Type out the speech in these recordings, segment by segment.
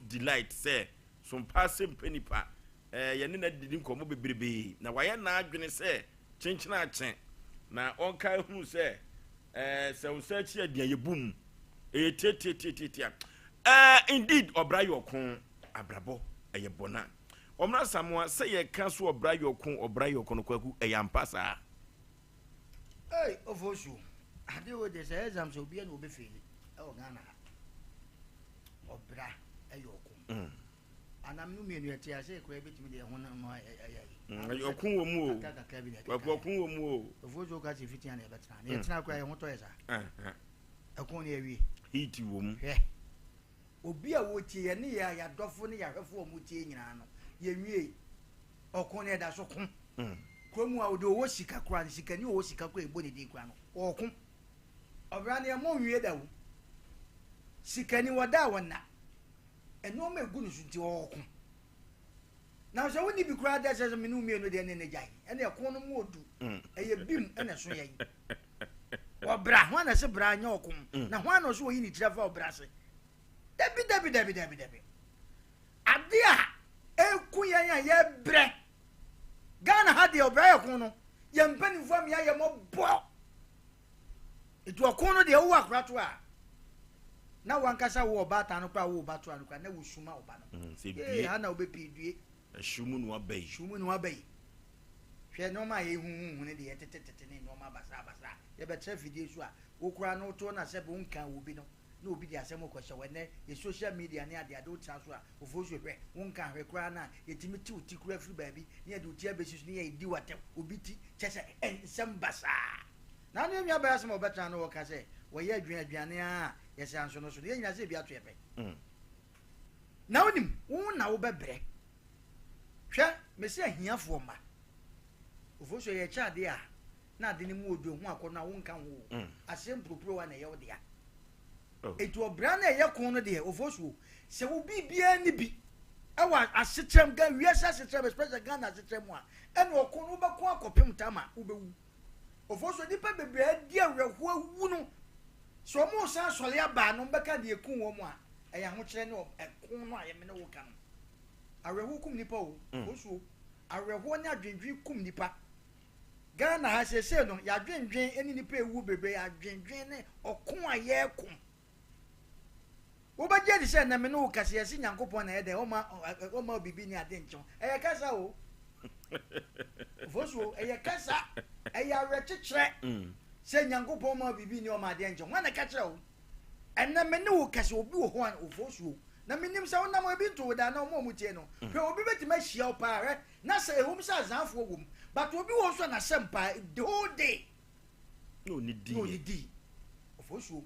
delight say some passing penny pa yɛne na didi nkɔmɔ bebrebe na wayɛ na adwene sɛ kyenkyena akyɛn na ɔnka hu sɛ sɛ wo sɛ akyi adeɛ yɛ bum tietietia indeed ɔbra yɛ ɔko abrabɔ ɛyɛ bɔna ɔmra samoa sɛ yɛka so ɔbra yɛ ɔko no kwaku ɛyɛ ampa saa ofosu ade wo de sɛ exam so bia na obɛfeeli ɛwɔ Ghana ɔbra ɛyɛ ɔko anam no mienu yɛte ase kora bɛtumi de ɛho no ɛyɛ ɔko wɔ mu o ɔko wɔ mu o ofosu ka se fitia na ɛbɛtena na yɛtena kora yɛ ho tɔ yɛ saa ɛko ne awie heat wɔ mu hwɛ obi a wɔtie yɛ ne yɛ yɛadɔfo ne yɛahwɛfo a mutie nyinaa no yɛwie ɔko ne ɛda so ko kromu a wode ɔwɔ sika kora ne sika ni ɔwɔ sika kora ɛbɔ ne din kora no ɔko ɔbra ne ɛmɔ nwie da wo sika ni wɔda a wɔna ɛnɔɔma ɛgu no so nti ɔko na sɛ woni bi kora da sɛ me no mmienu deɛ ne ne gyae ɛne ɛko no mu ɔdu ɛyɛ bim ɛna so yɛn ɔbra ho ana sɛ bra nyɛ ɔko na ho ana so wɔyi ne tira fa ɔbra se dabi ade a ɛku yɛn a yɛbrɛ Ghana ha deɛ ɔbra yɛ ko no yɛ mpanimfoɔ a meyɛ mɔbɔ ɛtu ɔko no deɛ wowɔ akora to a na wankasa wo ɔbaata no kora wo ɔbato a no kora na wosuma ɔba no ha na wobɛpii due ahyimu no wabayi hwɛ nɔɔma a yɛhuhuhu no deɛ yɛtetetete ne nɔɔma basabasa yɛbɛkyerɛ fidie so a wokora no wotoo no asɛ bɛ wonka wɔ bi no na obi de asɛm kɔhyɛ wɔnɛ yɛ social media ne adeade wotena so a ofo so hwɛ wonka hwɛ koraa no a yɛtumi te wo ti kora firi baabi ne yɛde wo ti abɛsi so ne yɛdi watɛm obi ti kyɛ sɛ ɛnsɛm basaa na ne nua bɛyɛ asɛm a wɔbɛtena no wɔka sɛ wɔyɛ aduane a yɛsɛ anso no so no yɛnyina sɛ bi ato yɛpɛ na wonim wo na wobɛbrɛ hwɛ mɛsɛ ahiafoɔ ma ofo so yɛkyɛ ade a na ade ne mu odu ho akɔ no a wonka ho asɛm propro wa na ɛyɛ wo dea etu obra na ye kon no de ofosuo se wo bibia ni bi ewa asetrem ga wiasa asetrem especially Ghana asetrem a ene okon no beko akopem tama wo bewu ofosuo dipa bebre di awreho awu no so mo san sole aba no beka de ekun wo mu a eya ho kire ne ekon no a ye me ne wo ka no awreho kum nipa wo ofosuo awreho ne adwendwi kum nipa Ghana ha se no ya adwendwen eni nipa ewu bebre adwendwen ne okon a ye kum wobagye de sɛ na me no kase yɛse nyankopɔn na ɛdɛ ɔma bibi ne ade nkyɛn ɛyɛ kasa o fosuo ɛyɛ kasa ɛyɛ awerɛkyekyerɛ sɛ nyankopɔn ma bibi ne ɔma ade nkyɛn wana ka kyerɛ wo ɛna me ne wo kase obi wɔ ho a ofosuo na menim sɛ wonam obi nto da na ɔmo tie no hwɛ obi betimi ahyia wo paa hwɛ na sɛ ehum sɛ azanfoɔ wɔ mu but obi wɔ so na sɛ mpa the whole day no ni di ofosuo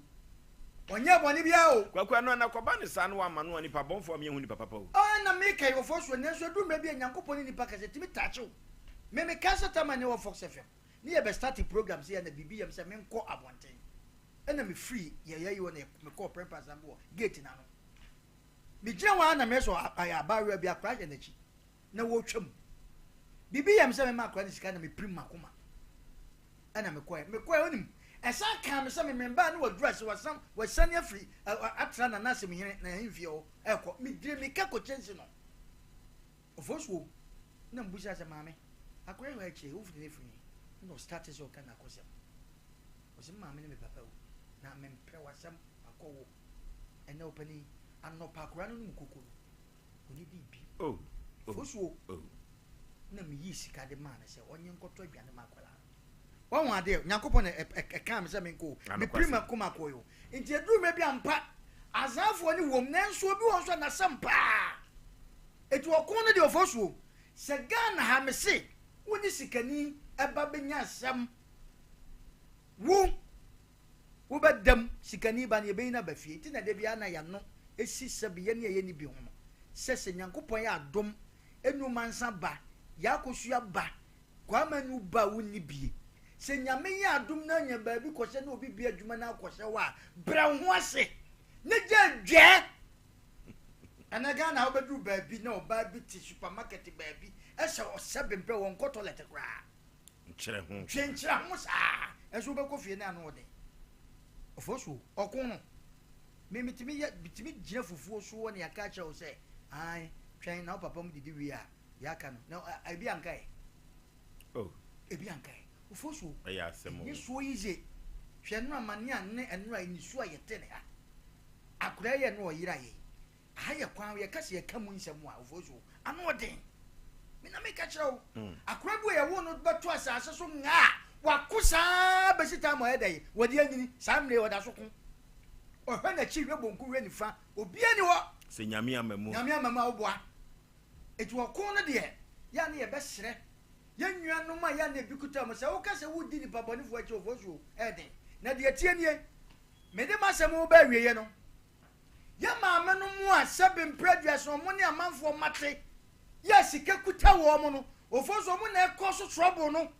onye boni bia o kwakwa no na kwaba ne sa no wa ma no nipa bonfo me hu nipa papa o na me kai wo foso ne so du me bia nyankopon ni nipa kase timi tacho me kasa tama ne wo Fox FM ne ye be start program se ya na bibia me se me nko abonten na me free ye yo na me call purpose am wo gate na no me gina wa na me so aya ba we bia crash na chi na wo twam bibia me se me ma crash sika na me prim makoma na me koy onim esa kan me se me memba na wadress wasan afri atra na na se me hene na hemfie o ekọ me dire me ka ko chense no ofosuo na mbusa se maame akoye wa eche wo fini fini no start so kan akosem o se maame ne me papa o na me mpre wasam akowo ene opani anopa kora no mu kokoro oni bibi ofosuo na me yi sika de man se onye nkoto aduane makola wọn wọn ade nyankopon ɛka me sɛ me nko me prima koma koyo nti eduru me bia mpa azafo ni wom na nso bi won so na sampa etu okon no de ofosuo sɛ Ghana ha me se woni sikani eba benya asɛm wo bedam sikani ba ne ebe na ba fie ti na de bia na ya no esi sɛbe ye ne ye ni bi ho no sɛ nyankopon ya adom enu mansa ba ya kosua ba kwa manu ba woni bie se nyame ya adum na nya baabi kɔhyɛ na obi bia adwuma na akɔhyɛ wa bra ho ase ne gye ana Ghana obedu baabi na oba bi ti supermarket baabi ɛhyɛ ɔsɛbe mpɛ wɔn kɔ toilet kra nkyerɛ ho saa ɛso bɛkɔ fie na ano ɔde ofosuo ɔko no me bitimi gina fufuo so ne aka cha wo say ai twen na papa mu didi wi a ya ka no na ebi ankai oh ebi ankai ufoso ya asemo ni so yize hwe no amane anne enro a ni so ayete ne ha akura ye no oyira ye aye kwan ye kase ye kamu nsemu a ufoso ano odin me na me ka chero akura bu ye wo no beto asase so nga wakusa besita mo edai wodi anyini samre woda so ko ohwe na chi hwe bonku hwe nifa obi ani wo se nyame amamu oboa etu okon no de ya na ye besere ya nnuanom a ya na bikuta mo se wo ka se wodi ni babonifo achi ofosu eden na de tie nie me de masem wo ba wieye no ya maame no mu a sebem produce mo ne amanfo mate ya sika kuta wo mo no ofosu mo na ekoso trouble no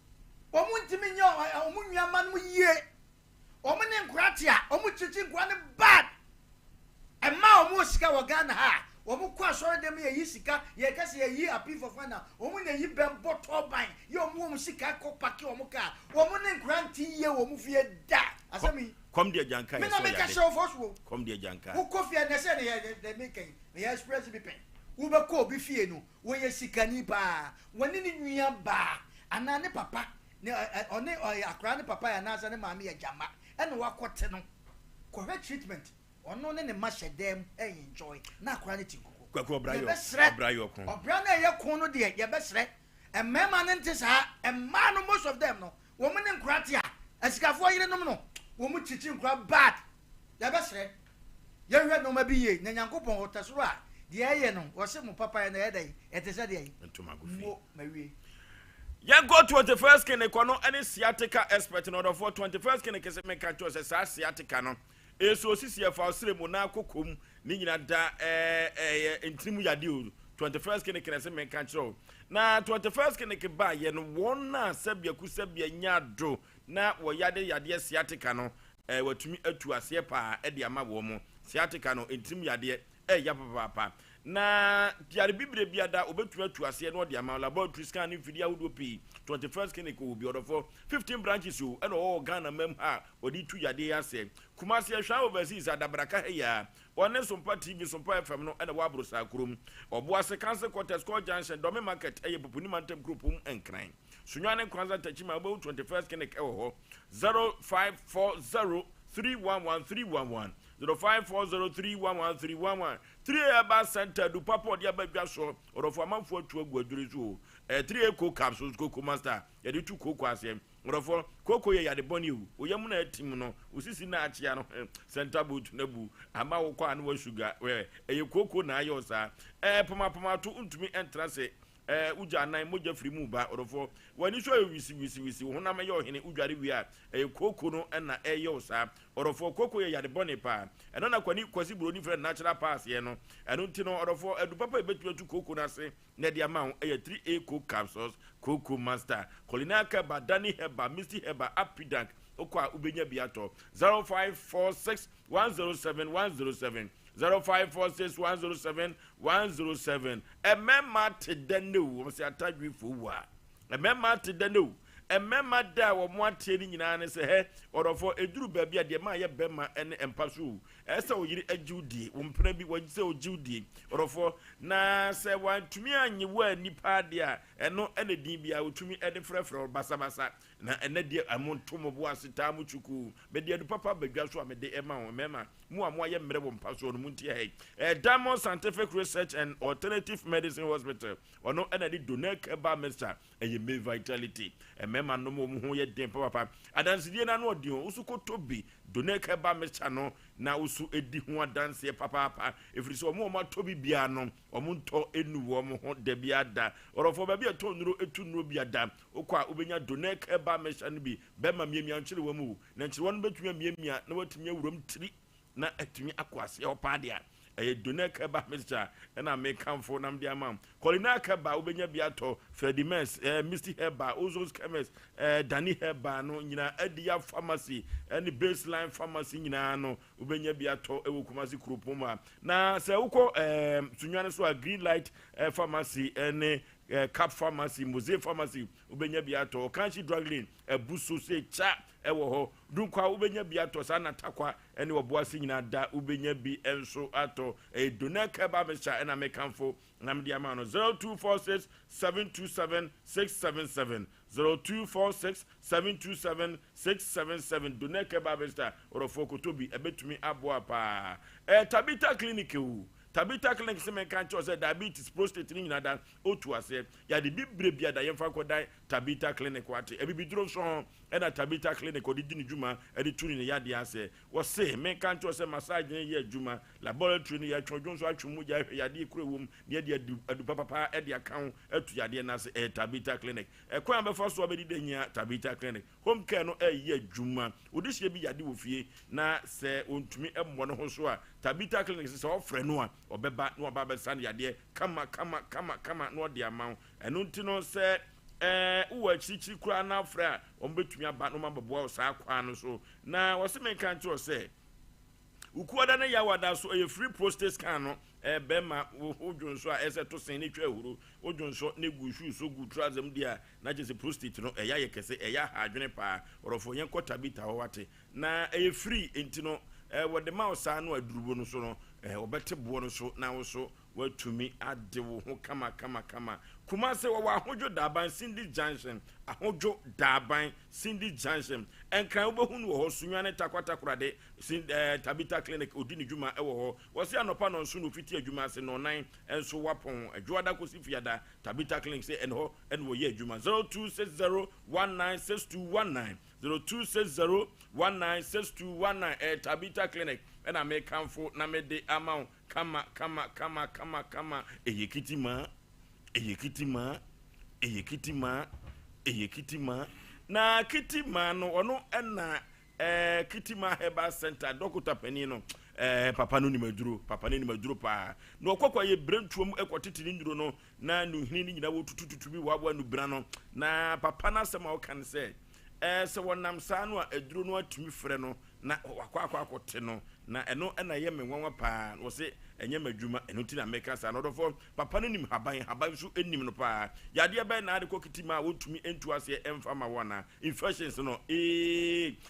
omu ntimi nya omu nnuama no yie omu ne nkratia omu chichi nkwa ne bad emma omu sika wo Ghana ha omu kwa soro dem ye sika ye kase ye yi api for fana omu ne yi bembo toban ye omu sika ko pake omu ka omu ne nkranti ye omu fie da asami kom de janka me na me ka show for kom de janka wo ko fie ne se ne ye de make me express bi pen wo be ko bi fie no wo ye sika ni ba woni ni nwia ba ana ne papa ne one akra ne papa ya na asa ne maami ya jama ene wakote no correct treatment ono ne ma shedem enjoy na akra ne tikuko kwakwo brayo okon obra na ye kon no de ye besre emema ne nte sa emma no most of them no wo mu ne nkrate a asikafo yire no no wo mu chichi nkra bad ye besre ye hwe no ma bi ye na nyankopon hotesoro a de ye no wo se mu papa ya na ye dai etese de ye ntuma go fi mo mawie ya go 21st kin ekono any sciatica expert in order for 21st kin kese me ka cho se sa sciatica no eso osisi e fa osire mu na akokom ni nyina da entrimu yade o 21st kin kese me ka cho na 21st kin ke ba ye no wona sabia ku sabia nya do na wo yade sciatica no watumi atu ase pa e de ama wo mu sciatica no entrimu yade ya papa na diare bibre biada obetuma tu ase no de ama laboratory scan ni video would be 21st clinic will be order for 15 branches so and all Ghana mem ha odi tu yade ase Kumasi ahwa overseas adabraka heya one sompa TV sompa FM no and wabro sa krom oboase cancer quarters call junction dome market eye popuni mantem group enkran sunwane kwanza tachima about 21st clinic ho 0540311311 0540311311 3 aba center du papa dia badwa so orofo amanfo atu agwaduri so 3 eco capsules coco master ya de tu coco asem orofo coco ye ya de boni u oyam na atim no osisi na achia no center boot na bu ama wo kwa na sugar we eye coco na ayo sa poma to ntumi entrance uja nan moja free mu ba orofo wani so wisi honam ye ohene udware wi a koko no na eyo sa orofo koko ye yade bone pa eno na kwani kwasi bro ni friend natural pass ye no eno nti no orofo edu papa ebetu koko na se na dia ma 3 eco capsules koko master kolinaka badani heba misty heba apidank okwa ubenya biato 0546107107 0546107107 emema tedenu se atadwi fuwa emema tedenu emema da wo mo atie ni nyina ne se he orofo eduru baabi a de ma ye bema ene empaso ese oyiri agiudi wo mpena bi wogise ogiudi orofo na se wantumi anye wa nipa de a eno ene din bia otumi ede frefre basabasa na ene de amontomo bo aseta mu chuku be de du papa badwa so amede ema wo mema mu amoa ye mre wo mpaso no muntie he Diamond Scientific Research and Alternative Medicine Hospital ono ene de Donek Eba Mr eye me vitality emema no mo ho ye den papa adansidie na no odin usukotobi Donek Eba Mr no na usu edi ho adanse papa efiri so mo tobi bia no omunto enu wo mo ho de bia da orofo ba bia to nuro etu nuro bia da okwa ubenya Donek Eba Mr no bi bema miemia nkyere wo mu na nkyere won betumi miemia na watumi awuram tiri na atumi akwase opade a Donek Eba Mr na me kamfo nam dia mam kolinaka ba ubenya bia to Fedimens Misty Heba Ozos Chemist Dani Heba no nyina Adia Pharmacy any Baseline Pharmacy nyina no ubenya bi ato ewo Kumasi Kuropoma na se uko sunwane so a Green Light Pharmacy ene Cap Pharmacy Mosaic Pharmacy ubenya bi ato Kanshi Drug Lane ebuso se cha ewo ho dunkwa ubenya bi ato sana takwa ene oboase nyina da ubenya bi enso ato Doneka Babesha ena mekanfo namdi amano 0246 727 677 0246 727 677 Doneka Babesha orofoko tobi ebetumi aboa pa Tabita Clinic Tabita Clinic se men kan cho say diabetes prostate ni nyina da otu ase ya de bibre bia da yemfa kodai Tabita Clinic wate ebibidro so na Tabita Clinic odidi ni djuma edi tuni ne yade ase wo se men kan cho say massage ni ye djuma laboratory ni ya twojo so atwumu ya yade kurewum ne yade adu papa edi account etu yade na se Tabita Clinic kwan be so obedi denya Tabita Clinic home care no ye djuma odihye bi yade wo fie na se ontumi emmo no ho so a Tabita Clinic se ofre no a obeba no obaba san yade kama no de amount enu ntino se uwa chichi kura na afra ombetumi aba no mababo sa kwa no so na wose men kan to se ukuoda na yawada so free prostate scan no bema odwonso a ese to sen ni twa ehuru odwonso ne gushu so gutrazem dia na je se prostate no eya yekese eya ha adwene pa orofo yen kota bita ho wate na free entino wode ma sa no adurubo no so no obete bo no so na wo so watumi ade wo ho kama Kumasi wa ahojo daban Cindy Junction ahojo daban Cindy Junction enkan obohunu wo ho sunwane takwata kurade Tabita Clinic odini djuma ewo ho wo se anopa no nso no fiti adwuma se no nan enso wapon adwoada kosi fiada Tabita Clinic se enho enwo ye adwuma 0260196219 0260196219 Tabita Clinic ena me kanfo na me de amount kama eyekitima na kitima no ono ena kitima Herbal Center Dr. Penino papa no ni maduro pa no kwakwa ye brentuom ekotete ni nduro no na no hini ni nyina wo tututu bi wabwa no bra no na papa na sema o kan se se wonam sa no aduro no atumi frɛ no na wakwa akote no na eno na ye menwanwa pa wo se enye madwuma eno ti na meka sa no dofo papa no nim haban so enim no pa yade be na ade kokitima wotumi entu ase emfa ma wona infections no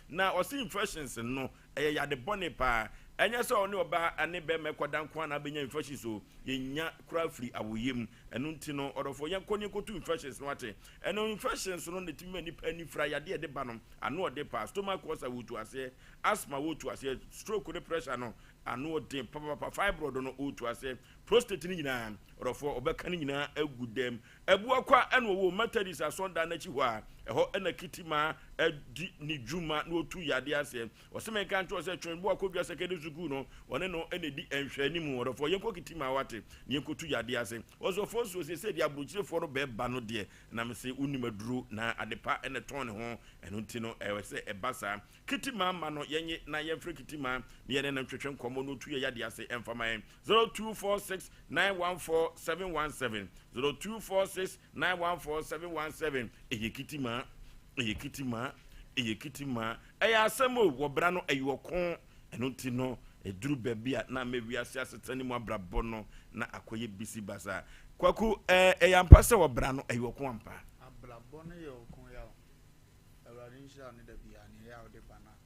na o se infections no yade bone pa enye so oni oba ane be mekoda nko na benya infections so yenya kura free awoyem eno nti no odofo ye konye kotu infections no ate eno infections no ne timi ni pani fra yade de ba no ano ode pa stomach ulcer wotu ase asthma wotu ase stroke pressure no ano de papa fibroid no wotu ase prostate ni nyina odofo obeka ni nyina agudem ebuakwa eno wo methodist asonda na chi ho a eho ena kitima edi ni djuma no otu yade ase oseme kan to se twen buakwa bia sekede zugu no one no enedi enhwani mu odofo yenko kitima wate ni yenkotu yade ase osofo so se dia bruchirefo no be ba no de na me se unimaduru na adepa ene ton ho eno ntino ewese ebasa kitima ma no yenye na yefre kitima ni yene na twetwe nkomo no otu yade ase emfama 0246914717 0246914717 eyekitima eya asemo wo bra no eyokon eno ntino eduru bebia na mewiase asetani mu abrabọ no na akoye bisi basa kwaku eya mpase wo bra no eyokon ampa abrabọ no yokon ya awari nsha ne da bia ne ya ode bana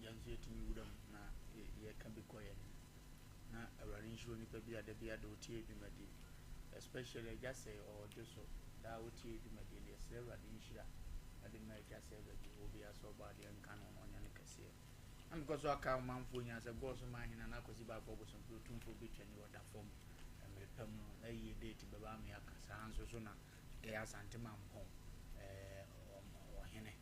yanzu etimi wudam na ye kan be koye na awari nsho ni pe bia da bia do tie edumadi especially just say or just so da wo tie edumadi le se awari nsha ade na just say that obi aso ba de nkan no nya ne kase am because I can man for nya say go so man hina na kosi ba for some protein for be twani water form me pam no na ye date be ba me akasa hanso so na ke asante man pon ohene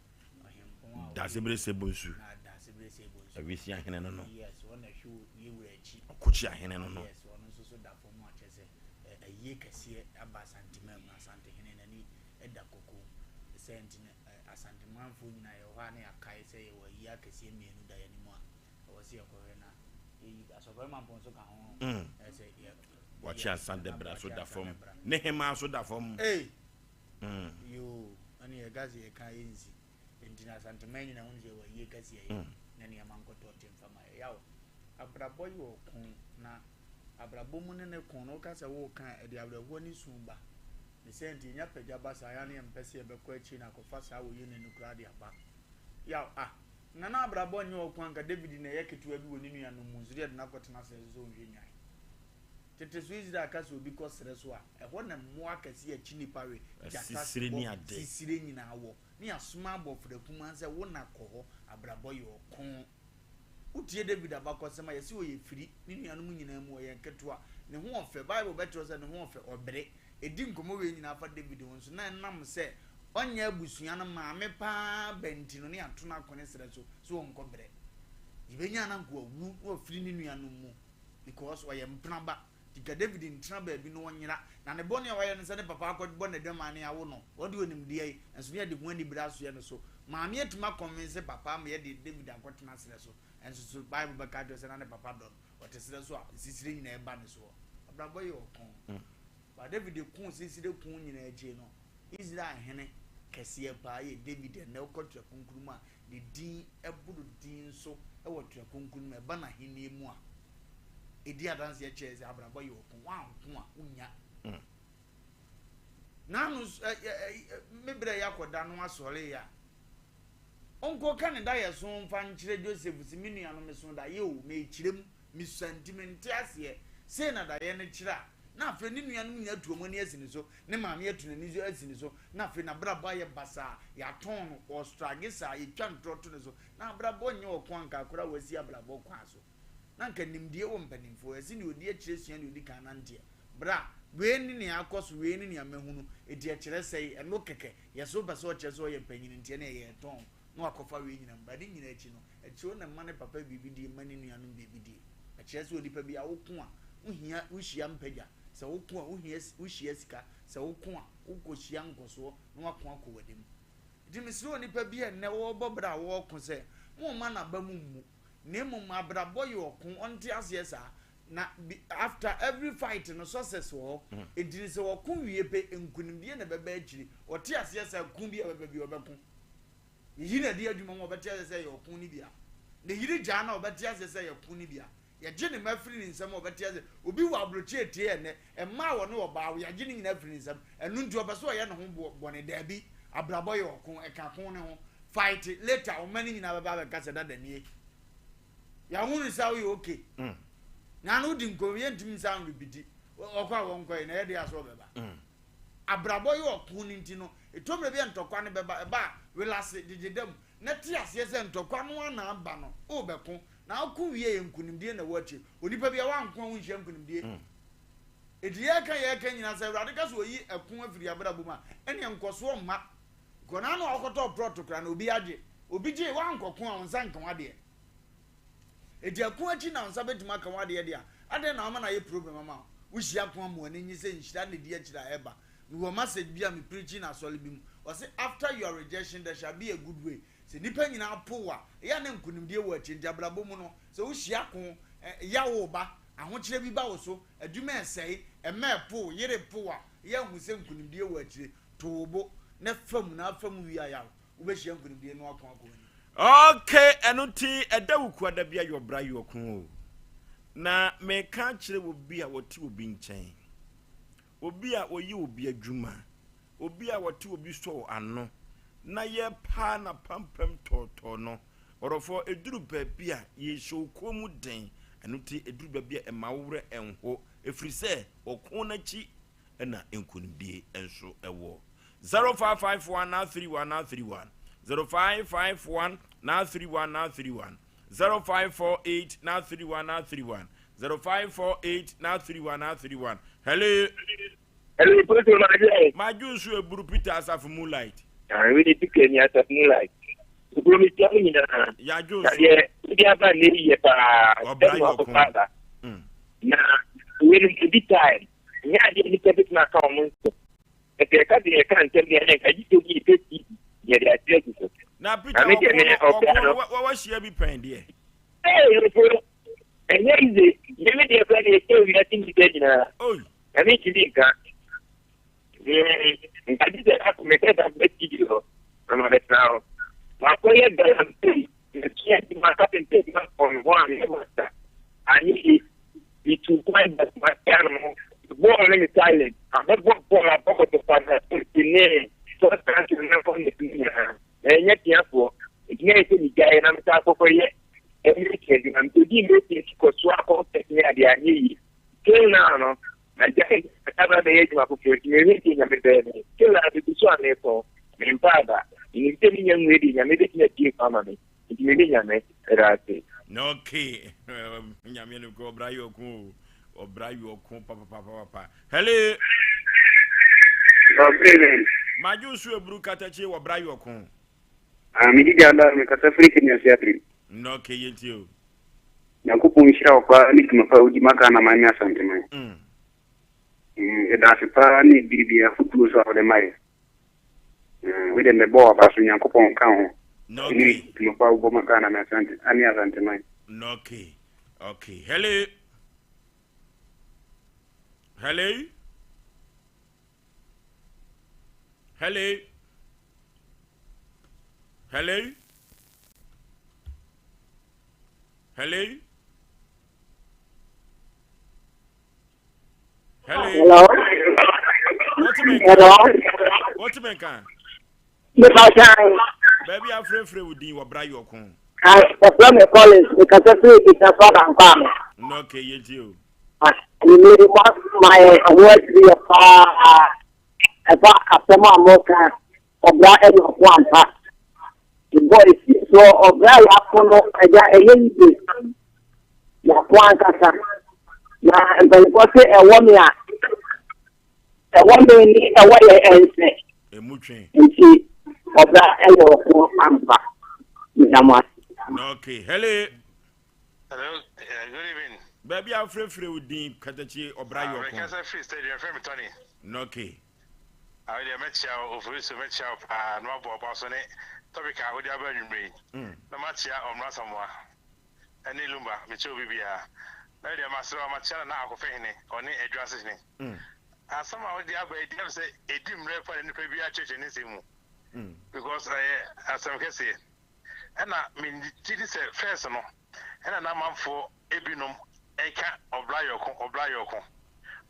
ohempon da sebre sebonsu na da sebre sebonsu awisi ahene no yes one hwe ye wurachi okochi ahene no yes one so da form a chese ye kase aba santima na sante hene na ni eda koko sentin asante manfo nyina ye ho ana akai se ye wa yi akase mienu da ye ni mu a wo se ekore na yi asobo manfo so ka ho se ye wachi asante bra so da form ne hema so da form yo ani ye gazi ye kai nzi entina asante man nyina unje wa yi kase ye na ne manko to temfama ye yawo abrabɔ yi wɔ kon na abrabɔ mu ne kon no ka sɛ wo kan e de abrabɔ ni sumba ne senti nya pagya ba sa ya ne mpɛse e bɛkɔ achi na kɔfa sa wo ye ne nukura de aba ya na abrabɔ nye wɔ kon ka David na yɛ ketewa bi wɔ ne nua no mu zuri de na kɔtena sɛ zo nhwe nyan tete so Israel ka so bi kɔ sere so a ɛhɔ na mmoa kɛse achi nipa we sisire ni ade sisire nyina wɔ ne asoma abɔfra kuma sɛ wo na kɔ hɔ abrabɔ yi wɔ kon utie David abakɔsɛm a yɛsi wɔ yɛ firi ne nuanom nyinaa mu wɔ yɛ nketewa ne ho ɔfɛ Bible bɛtwerɛ sɛ ne ho ɔfɛ ɔbere edi nkɔmɔ wei nyinaa fa David ho nso na nam sɛ ɔnyɛ abusua no maame paa bɛnti no ne ato no akɔne srɛ so wɔnkɔ brɛ yɛbɛnya na nko awu wɔ firi ne nuanom mu because ɔyɛ mpenaba tika David ntena baabi no wɔnyera na ne bɔne a wɔyɛ no sɛ ne papa akɔbɔ ne dɛm ane awo no wɔde onimdeɛ yi nso ne yɛde ho ani bra so yɛ no so maame atuma convince papa ma yɛde David akɔtena srɛ so enso so Bible bɛka kyerɛ sɛ na ne papa dɔ ɔte srɛ so a sisire nyina ɛba ne so abrabɔ yɛ ɔkɔn ba David kun sisire kun nyina akyi no Israel hene kɛseɛ paa yɛ David na ɔkɔtwa kunkurum a de din ɛboro din so ɛwɔ twa kunkurum ɛba na hene mu a edi adanse ya kyerɛ sɛ abrabɔ yɛ ɔko wanko a unya nanu mebrɛ ya kɔda no asɔre ya onko Canada yɛ so mfa nkyerɛ Joseph si me nua no me so da yɛ o me kyerɛm me sentiment aseɛ sei na da yɛ ne kyerɛ na afɛ ne nua no nya tuomo ne asini so ne maame atu ne nizo asini so na afɛ na brabɔ yɛ basa ya ton no ostragisa yɛ twa ntroto ne so na brabɔ nyɛ ɔko anka kora wasi abrabɔ kwa so na nka nimdie wo mpanimfo esi ne odi akyire sua ne odi kan nantie bra we ni ne akoso we ni ne amahunu edi akyire sei eno keke yeso basa o kyerɛ so yɛ panyin ntie na yɛ ton na akofa we nyina mba de nyina akyi no akyi na mane papa bibi die mane nuanom bibi die akyire so odi pa bi a wo ko a uhia uhia mpagya sɛ wo ko a uhia sika sɛ wo ko a wo ko hia nkoso na wako akɔwadem di misiri onipa bi enne wo bobra wo ko sɛ mo ma na ba mu nemu abrabɔ yɛ ɔko ɔnte aseɛ saa na after every fight no success wɔ ediri sɛ wɔko wie pe nkunimdie na bɛbɛ akyiri ɔte aseɛ sɛ ko bi a bɛbɛ bi ɔbɛko yi na di adwuma mo ɔbɛte aseɛ sɛ yɛ ɔko ni bia na yiri gya na ɔbɛte aseɛ sɛ yɛ ko ni bia yɛgye ne mafiri ne nsɛm ɔbɛte aseɛ obi wɔ abrochi etie ene ɛma wɔ no ɔbaa yɛgye ne nyina afiri ne nsɛm ɛnu nti ɔbɛso ɔyɛ ne ho bɔne daabi abrabɔ yɛ ɔko ɛka ko ne ho fight later ɔmani nyina bɛba bɛka sɛ dada nie ya hunu sa wo okay na no di nko ye ntimi sa nribidi okwa won ko na ye de aso beba abrabɔ yo ɔko ni nti no etomre bi ntokwa ne beba ba welase digidam na ti ase se ntokwa no ana aba no o beko na akụ wie nkunimdie na wachi onipa bia wanko ho nhia nkunimdie ediye kan ye kan nyina se awrade ka so yi akụ afiri abrabọ ma ene nkoso mma kona na okoto protocol na obi age obi je wanko ko a onsa nkan wade edi akụ achi na onsa betuma kan wade dia ade na ama na ye problem ama wo hia ko amu ani nyi se nhira na di akira eba we were message bia me preaching na soli bim o say after your rejection there shall be a good way se nipa nyina powa ya na nkunimdie wo achi njabrabo mu no se wo hia ko ya wo ba ahokyere bi ba wo so aduma esei emepo yere powa ya hu se nkunimdie wo achi tobo na fam wi aya wo be hia nkunimdie no akon akon okay enuti edawuku adabia yo bra yo kun na me ka kire wo bi a woti obi nkyɛn obi a oyi obi adwuma obi a woti obi so ano na ye pa na pampam toto no orofo eduru baabi a ye show komu den enuti eduru baabi a emawure enho efiri se okon na chi na enkunimdie enso ewo 0551931931 0551 931 0548 931 0548 931 hello my juice we buru Peter asaf moonlight we need to clean your moonlight to go me tell me na ya juice yeah we have a lady pa na we need to time ya di ni kebit na ka mo e ke ka di ka ntem ya ka ji to bi pe ya di ati so na Peter what share be pen there and here is it you me dey plan e ke we ati di na oh I mean to be ka I did that me ke da be ti yo no let now ma ko ye da am ti ki ma ka pen ti ma on one e ma ta ani itu point that my animal ball in silent I'm not ball about the father in so that you know from the and yet therefore it may be guy and I'm talking for yet everything I'm to give it because swap out the idea kill now I just have the age of anything I'm a kill out the one for in father in telling young lady I'm making a deep family it may be a no key Yamino go Brayo or Brayo papa. Hello, my juice will brew catachi or Brayo con. I'm in the African theatre. No key you. Yakupu Shao, Nick Mafaudi Macana, my sentiment. That's a pani, be a footloose of the Maya. Within the ball, as in Yakupon count. No key. Mafau Macana, my sentiment. Any other sentiment. No key. Okay. Hello. Hello. Hello. Hello. Hello. Hello. Hello. What you make? Baby, I'm free with you. What bring your con? The from the college because it's a sort of farm. No, okay, you. You really want my award to be a customer mocha of that end of one part. The boy is so of that Yapono, a young Yapuan Casa. And the boy a 1 year. A 1 day away and say, a muchin. And see of that end of one part. Okay, hello. Hello, good evening. Baby, I'm free with the Katachi or Brayo. I can't say free stadium, friend Tony. Okay. I will met you over to met you and Rob Boston. Topic I would have been no match on Rasamwa. And Lumba, Micho Bibia. Lady Master of Machana now for Fahine or near addresses. And somehow the other day say a dim refer in the previous church in this because I, as some can say, and I mean, this is first no, and I'm for Ebinum. Eka Obrayoko.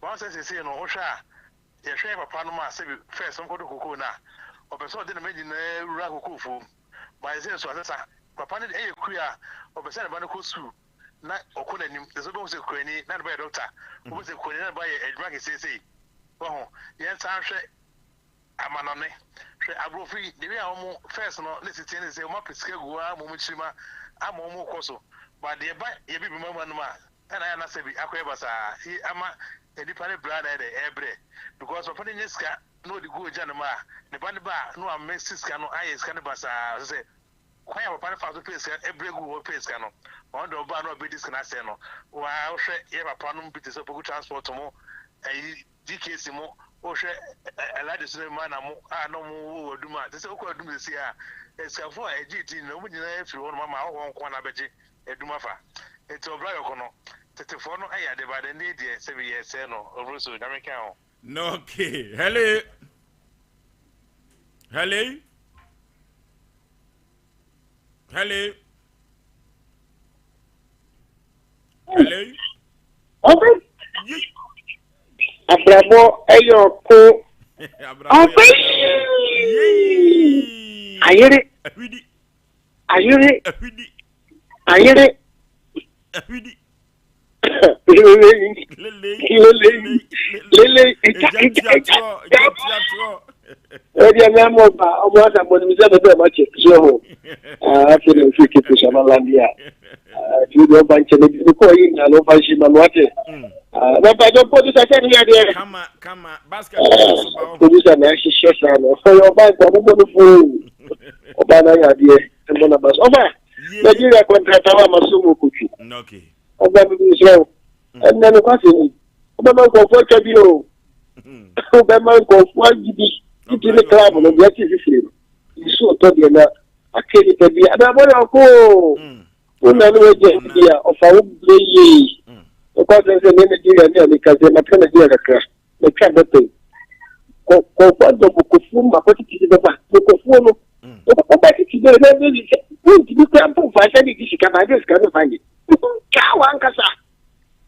Once I say no Osha, a share of Panama say first some Koku na, or person didn't imagine Rakufu. By saying so, Papa did a queer or percent of Banaku, not Okunim, the supposed Queenie, not by a doctor, who was a queen by a drug, say, oh, yes, I'm sure I'm on it. I will free the real first no, let's say, Mapiska, Muchima, I'm almost also, but the you be remember. And I answer be Aquabasa, he ama a different blood at the every because of putting this cat, no, the good Janama, the Banaba, no, I'm Mexican, no, I is Canabasa, say, quite a part of the face, every good face canoe, on the bar, no, be this can I say no, while you have a problem with this good transport to more, a DK Simo, or share a lady to the man, I no more do my, this is what do this here. It's a for a GT, no, if you want Mamma, I won't want to bet a Dumafa. It's a Blayocono. Tetefono, I had about an idiot 7 years, no, over so American. No, okay. Hello. Hello. Hello. Hello. Okay. Abramo, ayo ko. Okay. I hear it. I hear it. I hear it. Nigeria contract our Masumu Kuchi. Okay. Obama and then Obama go for Kabio. Obama go for the club on the objective. You saw Tobiana. I can't be a go. Of our day. Because there's a Nigeria because they're not going to do a crash. The cabinet. Go for the Bukufuma, what it is about Bukufuno. You can't find any. This can find it. Kawankasa.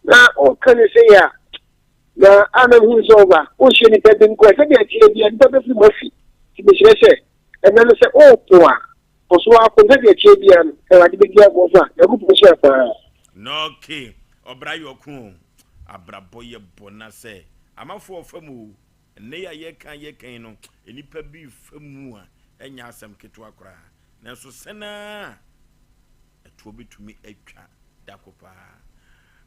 na o kan say ya na anam hu so ba o hye ni pede nko say dia tie bia ni pede fi mo fi ti be hye hye e na no say o po a o so akon say dia tie bia no e wa de be gia bo fa e ku po hye fa no okay obrayoku abrabo ye bona say amafo famu ne ya ye kan no enipa bi famu a enya asem ketwa kora na so sena eto bitumi atwa dakopa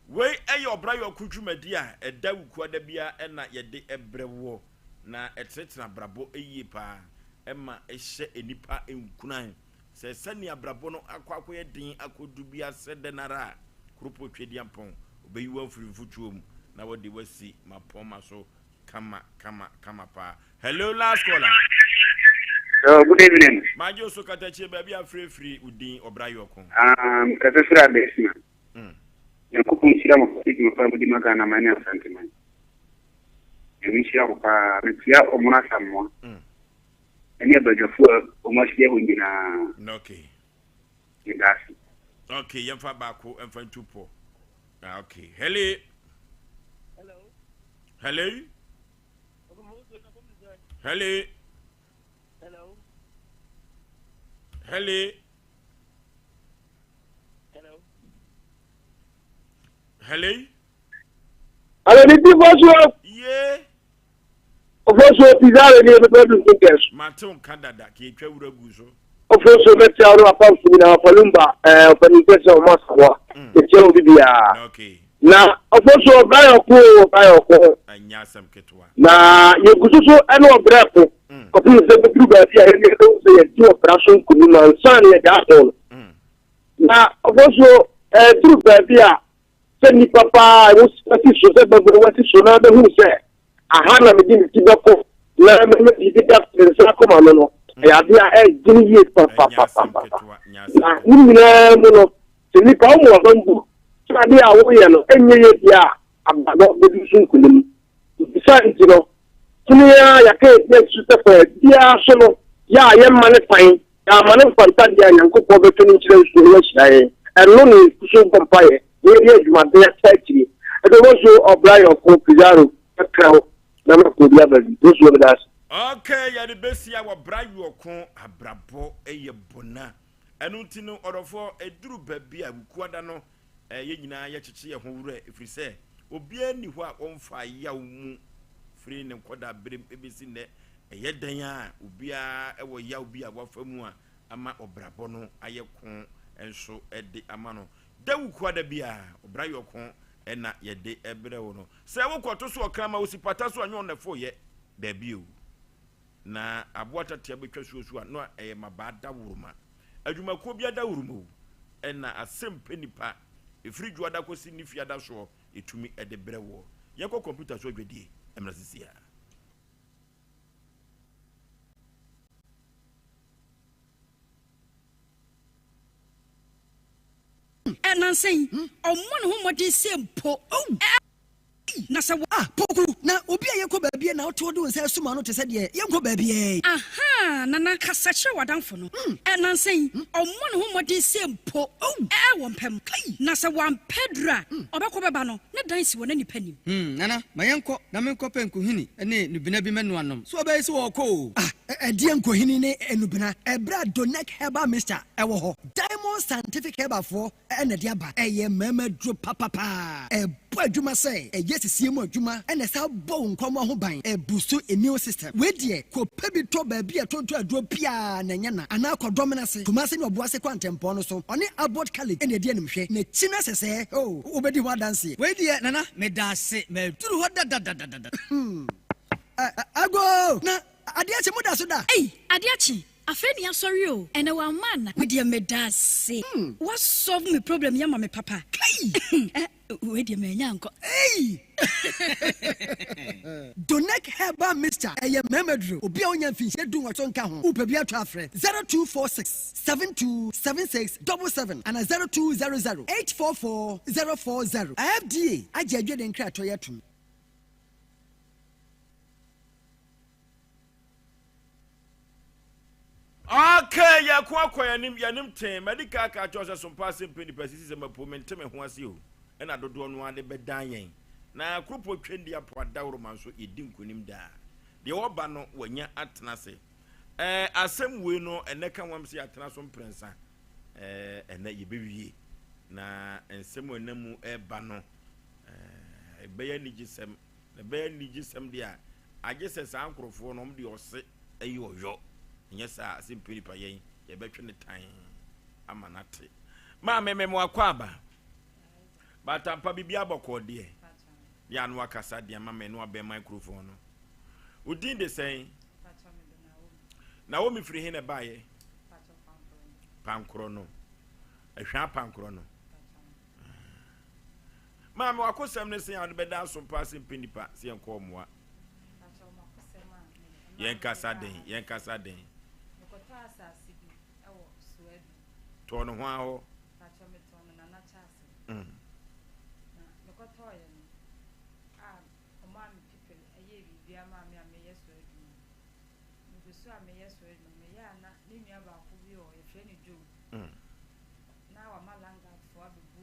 we eye obrayoku dwumadi a eda wuku ada bia na ye de ebrewo na etretena brabo eyi pa ema ehye enipa enkunan se sani abrabo no akwakoye din akodu bia sedenara kropo twediampon obeyiwa mfirifutuom na wodi wasi mapoma so kama pa. Hello last caller. Good evening. Majo so katache baby free udin obrayoko. Katafira besina. Yakupumshira mufiki mfano di magana mani asante mani. Yamishira kwa metia omuna samwa. Eni abajafua omashia hundina. Okay. Ndasi. Okay, yamfa bako emfa tupo. Okay. Hello. Hello. Hello. Hello. Hello. Hello. Hello. ala ni ti foso Yeah. foso pizza ni e be do thinkers Maton Canada ki etwa wura guso. foso metia ro apam na falumba organization o maswa e je obi bia Okay. na foso bayoko Anya sam ketwa. na ye gususu ene obreko ko pi se be ba bia ye do se ye ti operation kunu na nsan ye da so na foso tru ba bia se ni papa wo si so se be wo si so na be hu se aha na me di ti be ko na me di ti da se ko ma no ya bia jini ye pa na ni na mo no se ni pa mo wa ndu sa dia wo ye no enye ye bia abado be du sun kunim bisa ntino tuni ya ke su te fa dia so no ya ye mane pan ya mane fanta dia nyankopɔ be tuni kyerɛ su ye hyiae ɛno ne so kompae ye adwumade ya sakiri ɛdo wo so obrayo ko pizarro ɛkraw na me ko dia ba do so be das. Okay, ya de besia wa brayoko abrabo eye bona. Enu ntino orofo eduru babi a wukuada no ye nyina ye kyekye ye ho wura efrise obi ani ho a onfa yaw mu free ne koda brem ebesi ne eye dan a obi a ewo yaw bi a wafa mu a ama obrabo no aye kon enso ede ama no da wukuada bia obrayoko ena ye de ebre wo no se wo kwoto so okrama wo sipata so anyo nefo ye da bio na aboata tia betwa suosu a no mabada wuruma adwumako bia da wurumo ena asempe nipa efiri juada kosi ni fiada so etumi ede brewo yeko computer so adwedie emrasisia Nancy, on one who might say, po, na sa poku na obi a yeko baabie na oto do nsa suma no te se de yeko baabie aha na na kasa che wadanfo no na nsen ommo ne ho modi sempo wo mpem na sa wan pedra obekọ beba no ne dan si wona nipa nim nana mayenko na menko penkohini ene nubina bi menu anom so obai se wo ko die nkohini ne enubina ebra donek heba mister ewo ho diamond scientific heba fo ene de aba eye mama dro papa bo adwuma se sisi mu adwuma ene sa bo nkomo ho ban busu immune system we die ko pebi to ba bia tonto aduro pia na nya na ana akodom na se kuma se ne oboa se kwantempo no so one abot college ene die nimhwe na china sese obedi ho dance we die nana me dance me turu ho da ago na adiachi mu da so da adiachi afeni ya sorry o ene wa man we die me dance what solve me problem ya me papa kai we dey menya nko Donek heba mister eye memedro obi a onya mfinse du nwato nka ho upebi atwa afre 0246 727677 and 0200 844040 FDA aje adwe den kra to yetum. Okay, ya kwa yanim ten medical ka cho se sompa simple ni pesisi se mapo menteme ho ase o ɛna dodoɔ no ade bɛdan yɛn na kropo twendi apo adawro man so yɛdi nkonim daa deɛ wɔba no wanya atena se asɛm wei no ɛnɛ ka wam sɛ atena so mprensa ɛnɛ yɛbɛwie na nsɛm ɛnɛ mu ɛba no ɛbɛyɛ nigisɛm deɛ a agye sɛ saa nkorɔfoɔ no ɔmde ɔse ɛyɛ ɔyɔ ɛnyɛ saa asɛm penipa yɛn yɛbɛtwe ne tan ama nate ma mememo akɔ aba batampa bibia bɔkɔ deɛ ya no akasa deɛ ma me no abɛ microphone no udin de sɛn na wo mi firi he na baayɛ pankoro no ehwa pankoro no ma me wakosɛm ne sɛn ade bɛda so pa asɛm penipa sɛ yɛnkɔ moa yɛnkasa den mekɔtɔ asase bi ɛwɔ Suwadu tɔ no ho ahɔ pakyɛ metɔ no na kyase na mekɔtɔ yɛ no ɔmo a me people ɛyɛ biribi ama me a meyɛ Suwadu no megusu a meyɛ Suwadu no meyɛ a na ne nua baako bi wɔ yɛfrɛ no Joe na wama langafoɔ abɛbu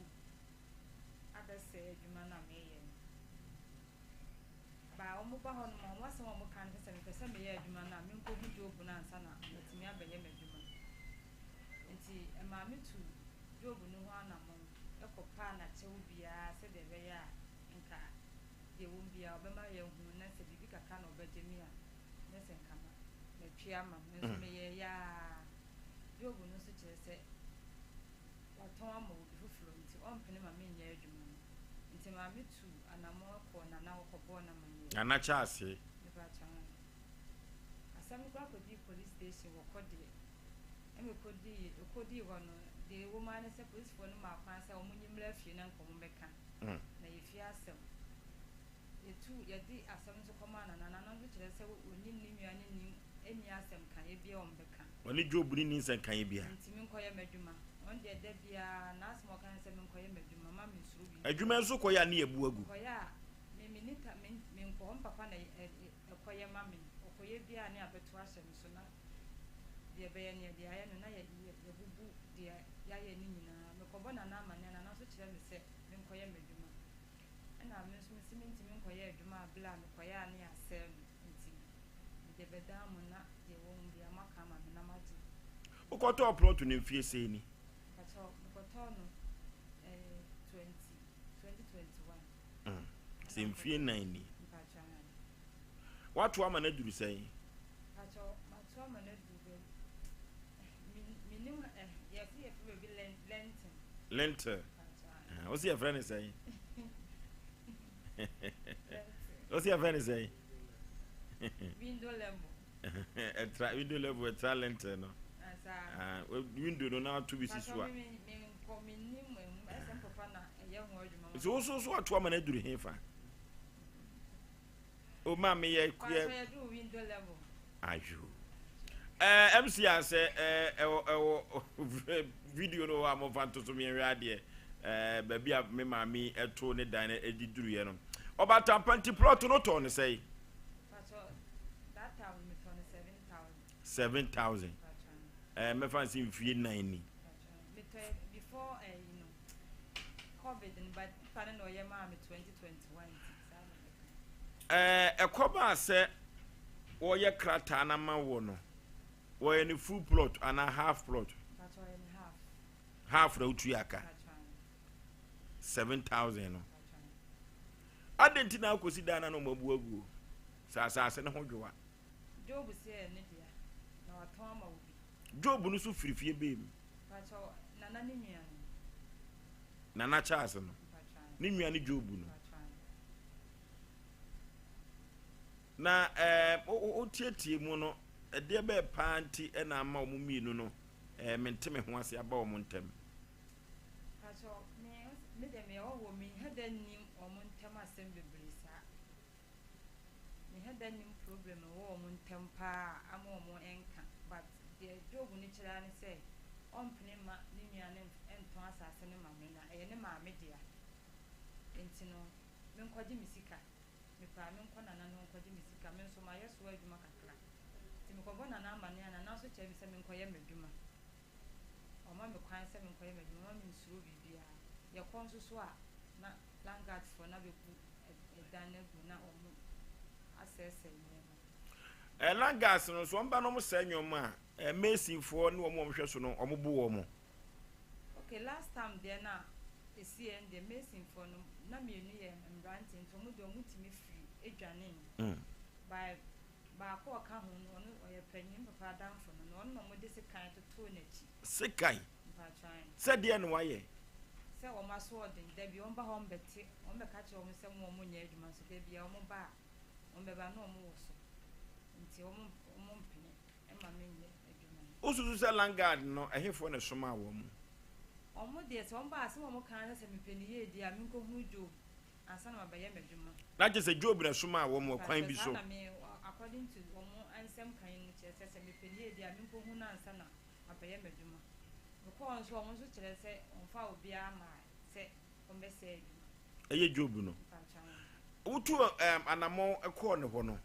abɛsɛ adwuma no a meyɛ no ba ɔmo ba hɔ no ma ɔmo asɛm a ɔmo ka no sɛ mepɛ sɛ meyɛ adwuma no a menkɔhu Job no ansa na matumi abɛyɛ m'adwuma nti ɛmaa metu Job no ho anammɔn ɛkɔpaa n'akyɛw biara sɛdeɛ ɛbɛyɛ a nka deɛ wɔm biara ɔbɛma yɛhunu na sɛ biribi kaka na ɔbɛgye me a ne sɛ nka matwe ama me nso meyɛ yaa Job no nso kyerɛ sɛ watɔn ama obi foforɔ nti ɔmpene ma menyɛ adwuma no nti maa metu anammɔn kɔ nana wɔkɔbɔɔ na ma ana kyase asɛm kora kɔdi police station wɔkɔdeɛ ɛmɛkɔdii hɔ no deɛ wɔma ne sɛ polisifoɔ no ma kwan sɛ ɔmo nyimmerɛ afie na nkɔmmo bɛka na yɛfie asɛm yɛde asɛm nso kɔma nana no nso kyerɛ sɛ ɔni ne nua ne ni ɛni asɛm ka ebia ɔmo bɛka ɔne Job ni nsɛm kan bia nti menkɔyɛ m'adwuma ɔn deɛ da biara na asɛm ɔka ne sɛ menkɔyɛ m'adwuma ma mensuro bi adwuma nso kɔyɛ a ne yɛbu agu kɔyɛ a meminita menkɔ papa na ɛkɔyɛ ma me ɔkɔyɛ biara ne abɛto ahyɛ me so na deɛ bɛyɛ ne deɛ ayɛ no na yɛbubu deɛ yɛayɛ ne nyinaa mekɔbɔ nana amane nana nso kyerɛ me sɛ menkɔyɛ m'adwuma ɛna me nso mesi mentimi nkɔyɛ adwuma a bela a mekɔyɛ a ne yɛasɛe no nti mede bɛdaa mu na deɛ wɔ mu bia maka ama me na magye wokɔtɔɔ plɔto ne mfie sɛi ni mekɔtɔɔ no 2021 sɛ mfie nan ni watoa ama no aduru sɛn matoa ama no aduru menim yɛse yɛfrɛ baabi lentil wo sɛ yɛfrɛ ne sɛn wo sɛ yɛfrɛ ne sɛn window level window level ɛtra lentil no window no na ato bi si so a so wo so atoa ama no aduru he fa o ma me ye window level ayo MC ase video no wa mo fanto so me ade ba bia me ma mi eto ne dan ediduru ye no oba tampanti plot no to ne sei that time me to 7,000 me fancy mfie 9 ni before COVID but fan no ye ma me 2021 ekoba se wo ye krata na ma wo no wo ye ni full plot and a half plot half na utu aka 7,000 no adenti na akosi dana no mabu agu sa ne ho dwowa Job se ne dia na waton ma obi Job no so firifie be mi pacho nana ne nua nana Charles no ne nua ne Job no na o tietie mu no de be panti na ama omu mienu no mente me ho ase aba omu ntem pacho me de me o mi hada nim omu ntem asem bebrisa me hada nim problem wo omu ntem pa ama omu enka but the Job ni kira ne say ompene ma ne nua ne enton asase ne ma me na ne ma me dia entino me nkwaje misika me pa me nkona na no nkwaje misika me nso ma yeso adwuma kakra ti me kɔbɔ na na amane na na so kyɛ me sɛ me nkɔyɛ madwuma o ma me kwan sɛ me nkɔyɛ madwuma me nsuro bibia ye kɔn so so a na langards for na be ku dan na gu na omo asese ni langards no so mba no mo sa nwom a Mason for no omo hwe so no omo bu wo mo. Okay, last time there na esi en the Mason for no na me nu ye mbrant nto mo de omo timi free edwane by ko ka ho no no oye panyin papa dan for no no mo de sekan to na chi sekai said the no waye say o ma so odin da bi on ba ho mbete on be ka che o mo se mo nya adwuma so da bi o mo ba on be ba no mo wo so nti o mo mpini e ma me nya adwuma ususu se langard no ehefo ne soma wo mo o mo de se on ba ase mo kan se me peni ye di a me ko hu jo ansa na ba ye me adwuma na je se job na soma wo mo kwan bi so according to omo ansem kan ni che se me peni ye di a me ko hu na ansa na ba ye me adwuma ko so omo so kire se on fa obi ama se on be se eye job no utu anamo ekọ ne ho no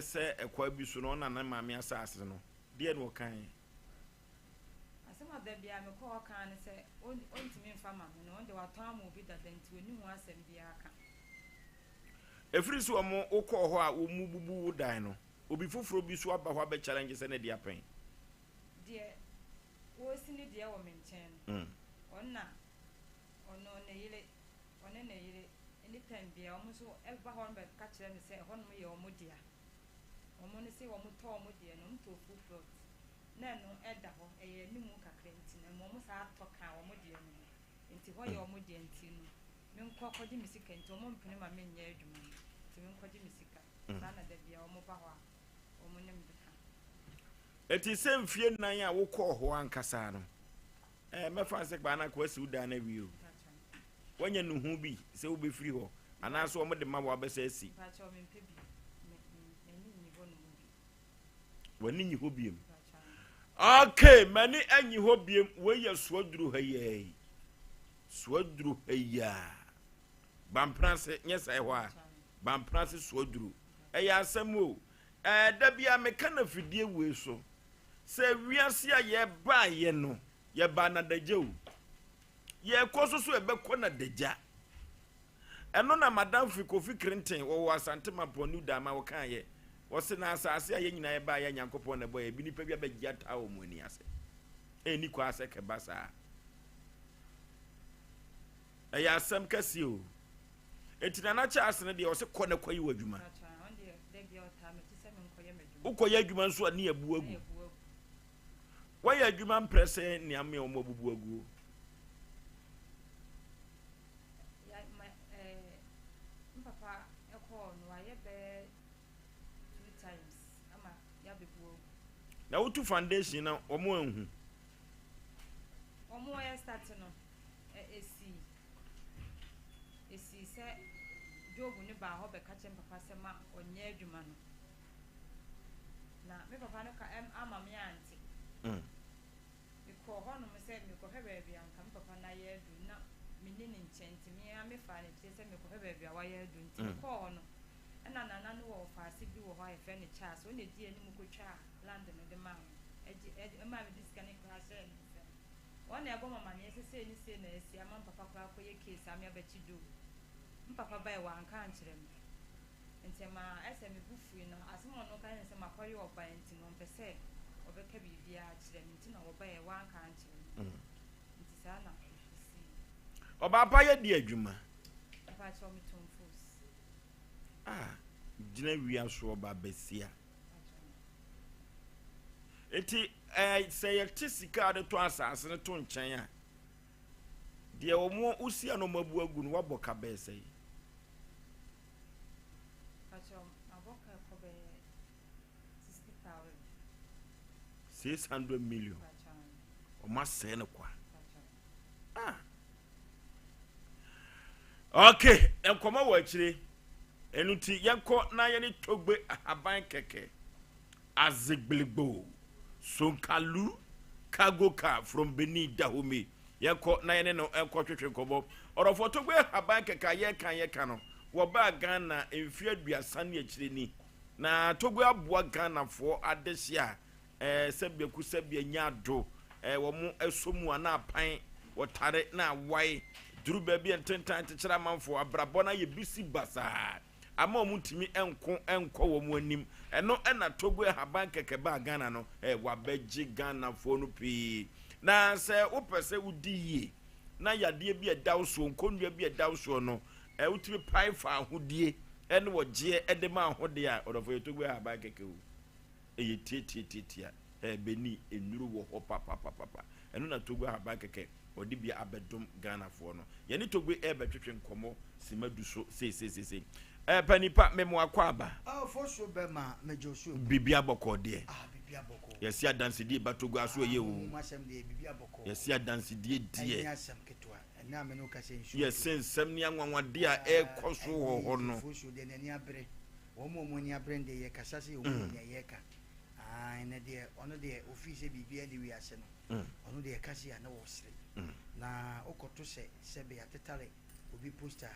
se ekwa bi so no na na maame asase no de no kan asema da bia me ko kan se on timi mfa ma no on de wato ama obi da danti oni hu asem bia aka efiri so omo ukọ ho a omu bubu dan no obi foforo bi so aba ho aba challenge se ne de apen de wo sini de wo menchen onna ono ne yile one ne yile anytime bia omo so eba ho be ka kire me se ho no ye omo dia omo ne se omo to omo dia no mto full plot na no eda ho eye ni mu kakra nti na omo sa to ka omo dia no nti ho ye omo dia nti no me nkọ kọji misika nti omo mpene ma me nya adwuma nti me nkọji misika sa na da bia omo ba ho omo ne mbeka eti se mfie nan a wokọ ho ankasa no mefa se gba na kwasi uda na wiyo wanya nuhu bi se wo be free ho ana so omo de ma wo abesa asi ba cha omo mpe bi ni ho no bi wani nyi ho biem okay mani anyi ho biem we ye suaduru haye suaduru haya bampranse nyesa ho a bampranse suaduru eya asemo da bia meka na fidie we so se wiase a ye ba ye no ye ba na daje o ye koso so ebe ko na daja eno na madam Kofi Clinton wo asante maponu da ma wo kan ye wo se na asase a ye nyina ye ba ye Nyankopon na boy bi nipa bia ba gya ta o moni ase eni ko ase ke basa eya asem kasi o etina na cha ase ne de wo se ko na kwayi wadwuma ukoye adwuma nso ani abu agu why adwuma mprese ni ame o mabubu agu ya papa eko no aye be 2 times ama ya bebu na utu foundation na omo anhu omo ya start no esi se job ni ba ho be ka chem papa se ma onye adwuma no na me papa no ka ama me anti me ko ho no me se me ko hebe bia nka me papa na ye du na me ni ni nchenti me a me fa ne se me ko hebe bia wa ye du nti ko ho no na no wo fa se bi wo ho e fe ne cha so ne die ni mu ko twa land no de ma ma me disconnect ko ha se wona ebo mama ne se ni se na esi ama papa ko akoye case am ya ba chi do papa bai wa anka ankyere me ntema ese me bufu no asemo no kan se makoye oba nti no mpese obeka bibia kyere me nti na oba ye wa anka ankyere me nti sa na si oba pa ye di adwuma papa cho me tonfos gina wia so oba besia eti say ye tisika de to asase ne to nkyɛn a de omo usia no mabu agu no waboka be sei aboka ko be 600 million o ma se ne kwa okay enkoma wa akire enuti yanko na ye ne togbe aban keke azigbelegbo sonkalu cargo car from Benin Dahomey yanko na ye no enko twetwe kobo orofo togbe aban keke ye kan no wo ba Ghana emfi aduasa ne akire ni na togbe aboa Ghana fo adehia sebia ku sebia nyado wo mu esomu ana apan wo tare na wai duru baabi ententan tekyera manfo abrabɔ na ye bisi basa ama omutimi enko wo mu anim eno na Togo haban keke ba Ghana no wabegye Ghana fo no pii na se wopese wudi yie na yade bi edaw so nkonnua bi edaw so no wutimi pai fa ahodie ene wogye ede ma ahode a odofo Togo haban keke wo eye tietietia beni enuru wo ho papa eno na Togo haban keke odi bia abedom Ghana fo no ye ni Togo betwetwe nkomo simadu so se panipa memo akwaba for so be ma mejosu bibia boko de bibia boko yesi adanse die Batogo aso ye o masem de bibia boko yesi adanse die die yasem ketwa na me no ka se nsu yesensem ni anwanwade a ekoso ho no for so de nani abre wo mo ni abre de ye kasa se wo ni ye ka na de ono de office bibia de wi ase no ono de kasa ya na wo sire na okoto se be atetale obi poster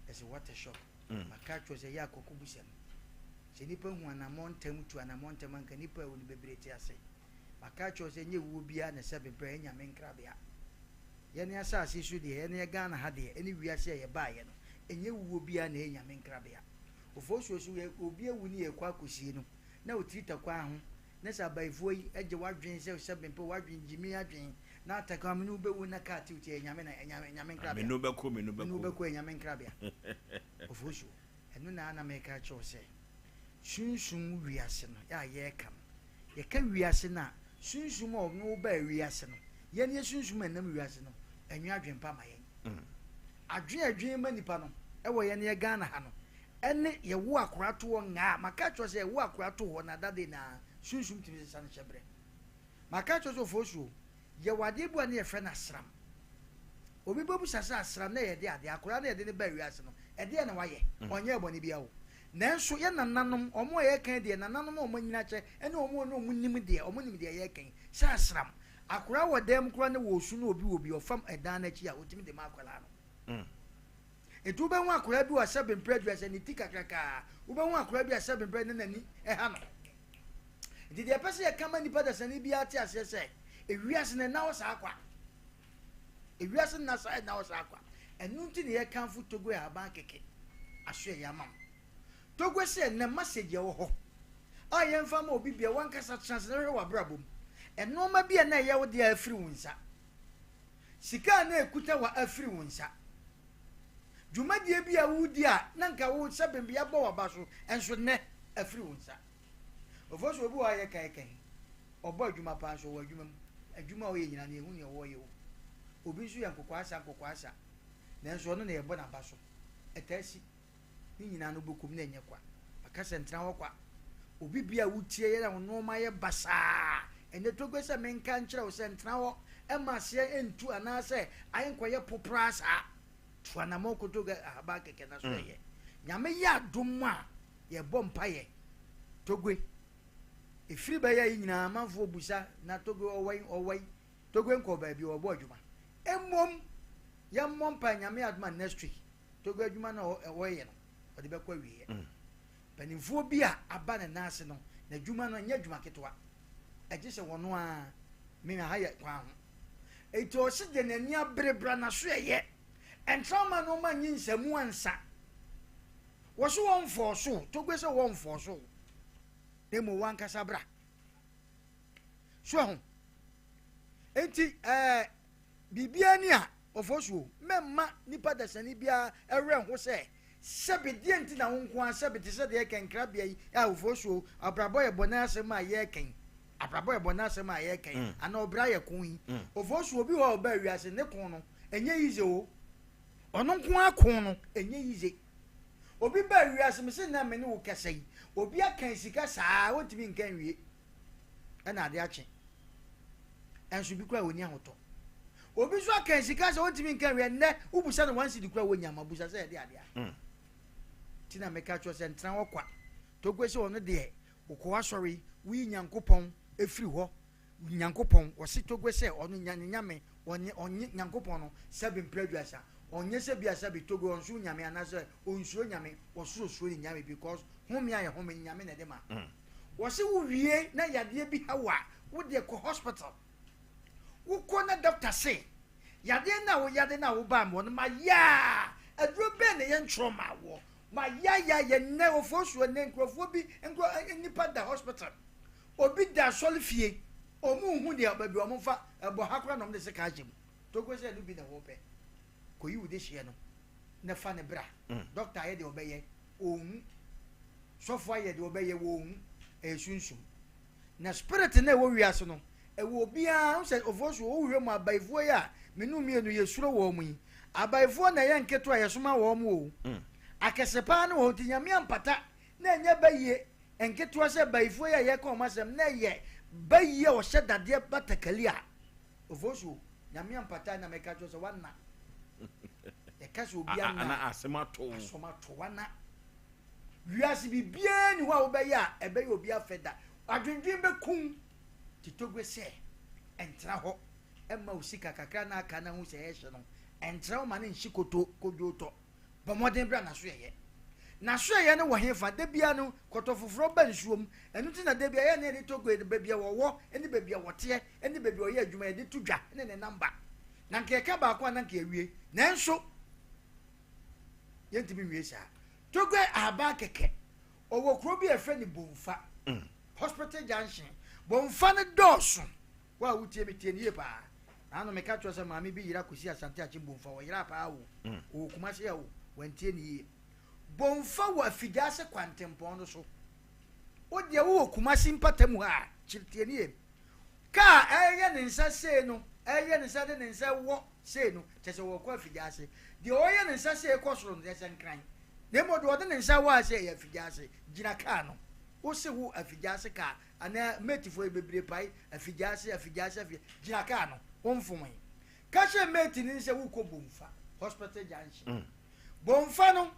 as a water shop makacho se ya kokubusem se nipa hu ana montam tu ana montam anka nipa woni bebrete ase makacho se nye wu bia na se bebre enya menkrabia ye ne asase su de ye ne Ghana ha de eni wiase ye baaye no enye wu bia na enya menkrabia ofosu su obi ewu ni ye kwa kosie no na otirita kwa ho na sa baifo yi eje wadwen se bempe wadwen jimi adwen na ataka me no bewu na ka ti uti enya menkrabia me no beko enya menkrabia ofosu enu na meka cho se sunsun wiase no ya ye kam ye ka wiase na sunsun o no ba wiase no ye ne sunsun enam wiase no enwa adwen pa ma ye adwen ma nipa no e wo ye ne Ghana ha no ene ye wo akorato wo nga maka cho se wo akorato ho na dade na sunsun timi se san chebre maka cho so ofosu ye wade bu na ye fe na sram obi bobu sasa asram na ye de ade akora na ye de ne ba wiase no e de na waye onye eboni bia wo nanso ye nananom omo ye kan de nananom omo nyina che ene omo no omo nim de ye kan sa asram akora wo dem kora ne wo su no obi ofam edan na chi a otimi de makwala no etu be hu akora bi wa seven prejudice ni tikakaka wo be hu akora bi a seven pre ne nani ha no di de pese ye kama ni pada sani bi ati asese ewiase ne na wo sa akwa ewiase na sa na wo sa akwa enu nti ne ye kanfu Togo ya ban keke aso ya mam Togo se na message ye wo ho a ye mfa ma obi bia wan kasa chance na hwe wa brabom eno ma bia na ye wo de afiri wunsa sika na ekuta wa afiri wunsa juma die bia wudi a na nka wo sebem bia bo wa baso enso ne afiri wunsa ofoso obi wa ye kai obo adwuma pa so wa adwuma o ye nyina na ehu ne wo ye wo obi su ya nkokwasa na enso no na ye bo na baso etasi ni nyina no bokum na enye kwa akasa ntra wo kwa obi bia wutie ye na no ma ye basa ene Togo se menka nkyere wo se ntra wo emase entu anase ayenkoye poprasa tuana moko Togo aba keke na so ye nyame ya dom a ye bompa ye Togo efiri ba ye nyina manfo busa na Togo owai Togo enko ba bi obo adwuma emmom ya mompa nyame aduma next week Togo adwuma na oye no odi be kwa wiye panimfo bi a aba na nase no na adwuma no nya adwuma ketwa eje se wono a me ha ye kwa ho eto se de nani abrebra na so ye entrama no ma nyi nsamu ansa wo so won fo so Togo se won fo so demo wan kasabra so ho enti bibia ni a ofosuo memma nipa dasani bia ewe ho se sebedie enti na wonko a sebedi se de kenkra bia yi a ofosuo abrabo ye bonase ma ye ken abrabo ye bonase ma ye ken ana obra ye kun yi ofosuo bi ho ba wiase ne kun no enye yize o ono nko akon no enye yize obi ba wiase me se na me ne wo kasai obi akan sika saa wotimi nkan wie ana ade ache enso bi kwa woni ahoto obi so akan sika saa wotimi nkan wie ne ubusa no wansi di kwa wonya mabusa se de ade a tina meka cho se ntra wokwa Togo se wono de ukwa sorry wi nyankopon efiri ho nyankopon wo se Togo se ono nyame onye nyankopon no seven prejudice onye se bia se bi Togo onsu nyame anase onsuo nyame wosuo nyame because home ya home nyame na de ma wo se wo wie na yade bi hawa wo de ko hospital wo ko na doctor say yade na wo ba mo no ma ya aduro be ne ye ntro ma wo ma ya ye ne ofosuo ne nkrofo bi nipa da hospital obi da solfie omu hu de obabi omu fa ebo hakora nom de se ka agem to go se no bi na wo pe ko yi wo de hie no na fa ne bra doctor ye de obeye ohun sofo ye de obeye wo ohun esunsun na spirit na wo wiase no ewo bia se ofosuo wo hwe mu abaifo ya menu mienu ye suro wo mu yi abaifo na ye nketo a ye soma wo mu o akesepa na wo tinyame ampata na enye baye enketo se baifo ya ye ko masem na ye baye o hye dade batakali a ofosuo nyame ampata na meka jo se wanna ye kaso bia na asemato wana wiase bibia ni wa wo baye a ebe ye obi afeda adwendwen bekum titogwe se entra ho emma usika kakra na aka na hu se yehye no entra ma ne nhikoto kodwoto bomoden bra na so yeye no wo hefa de bia no kotofoforo ba nsuom enu ti na de bia ye ne de togo de bia wo eni bia wote eni bia oye adwuma ye de tudwa ne ne number na nke ka ba kwa na nke awie nanso yentimi wie sha togo aba keke owo kro bi efe ni bomfa hospital junction bomfa ne doso wa wutie metie ne pa na no meka twa se maami bi yira kosi asante achi bomfa wo yira pa wo o kuma se ya wo wantie ne bomfa wo afigya se kwantempon no so o de wo kuma simpatamu ha chirtie ne ka eye ne nsa se no eye ne nsa de ne nsa wo se no chese wo kwa afigya se de oye ne nsa se ekosoro ne se nkran ne mo de ne nsa wo ase ya afigya se gina ka no o se wo afigya se ka ana metifo ebebre pai afigya se gina ka no onfumai ka she meti ni se wo ko bomfa hospital junction bomfa no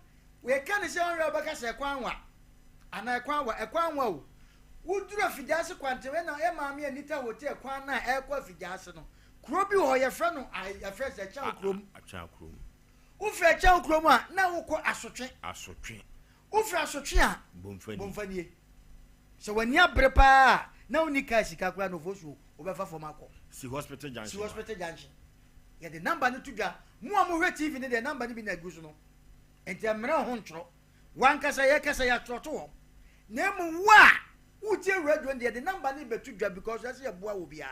we ka ne se onre ba ka se kwanwa ana ekwanwa o wudura afigya se kwante we na e maami anita hotel kwan na ekwa afigya se no kuro bi ho ye fra no ya fra se cha krom wo fra cha krom a na wo ko asotwe wo fra asotwe a bomfa nie so when you prepare na unika sika kwa no fosu obefa for mako si hospital junction ya the number no tudwa mu amu TV ne the number ni bi na gusu no enti amra ho ntro wan kasa ya troto ho na mu wa utie radio the number ni betudwa because as ya boa wo bia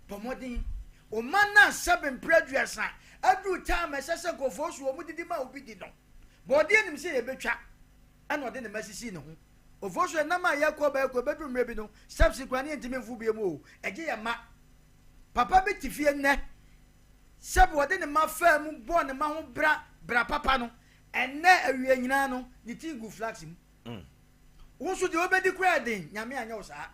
pomodin o manna 7 preduasa adu time sese ko fosu o mudidi ma obi di no bodi enim se ye betwa ana ode ne masisi ne ho ofosu na ma yakoba bedu mrebi no subsequently ntimi mfu bie mu o eje ya ma papa be tifie nne sebo de ne ma fa mu bo ne ma ho bra papa no enne awie nyina no ne tingu flax mu wonso de obedi kra den nyame anya wo sa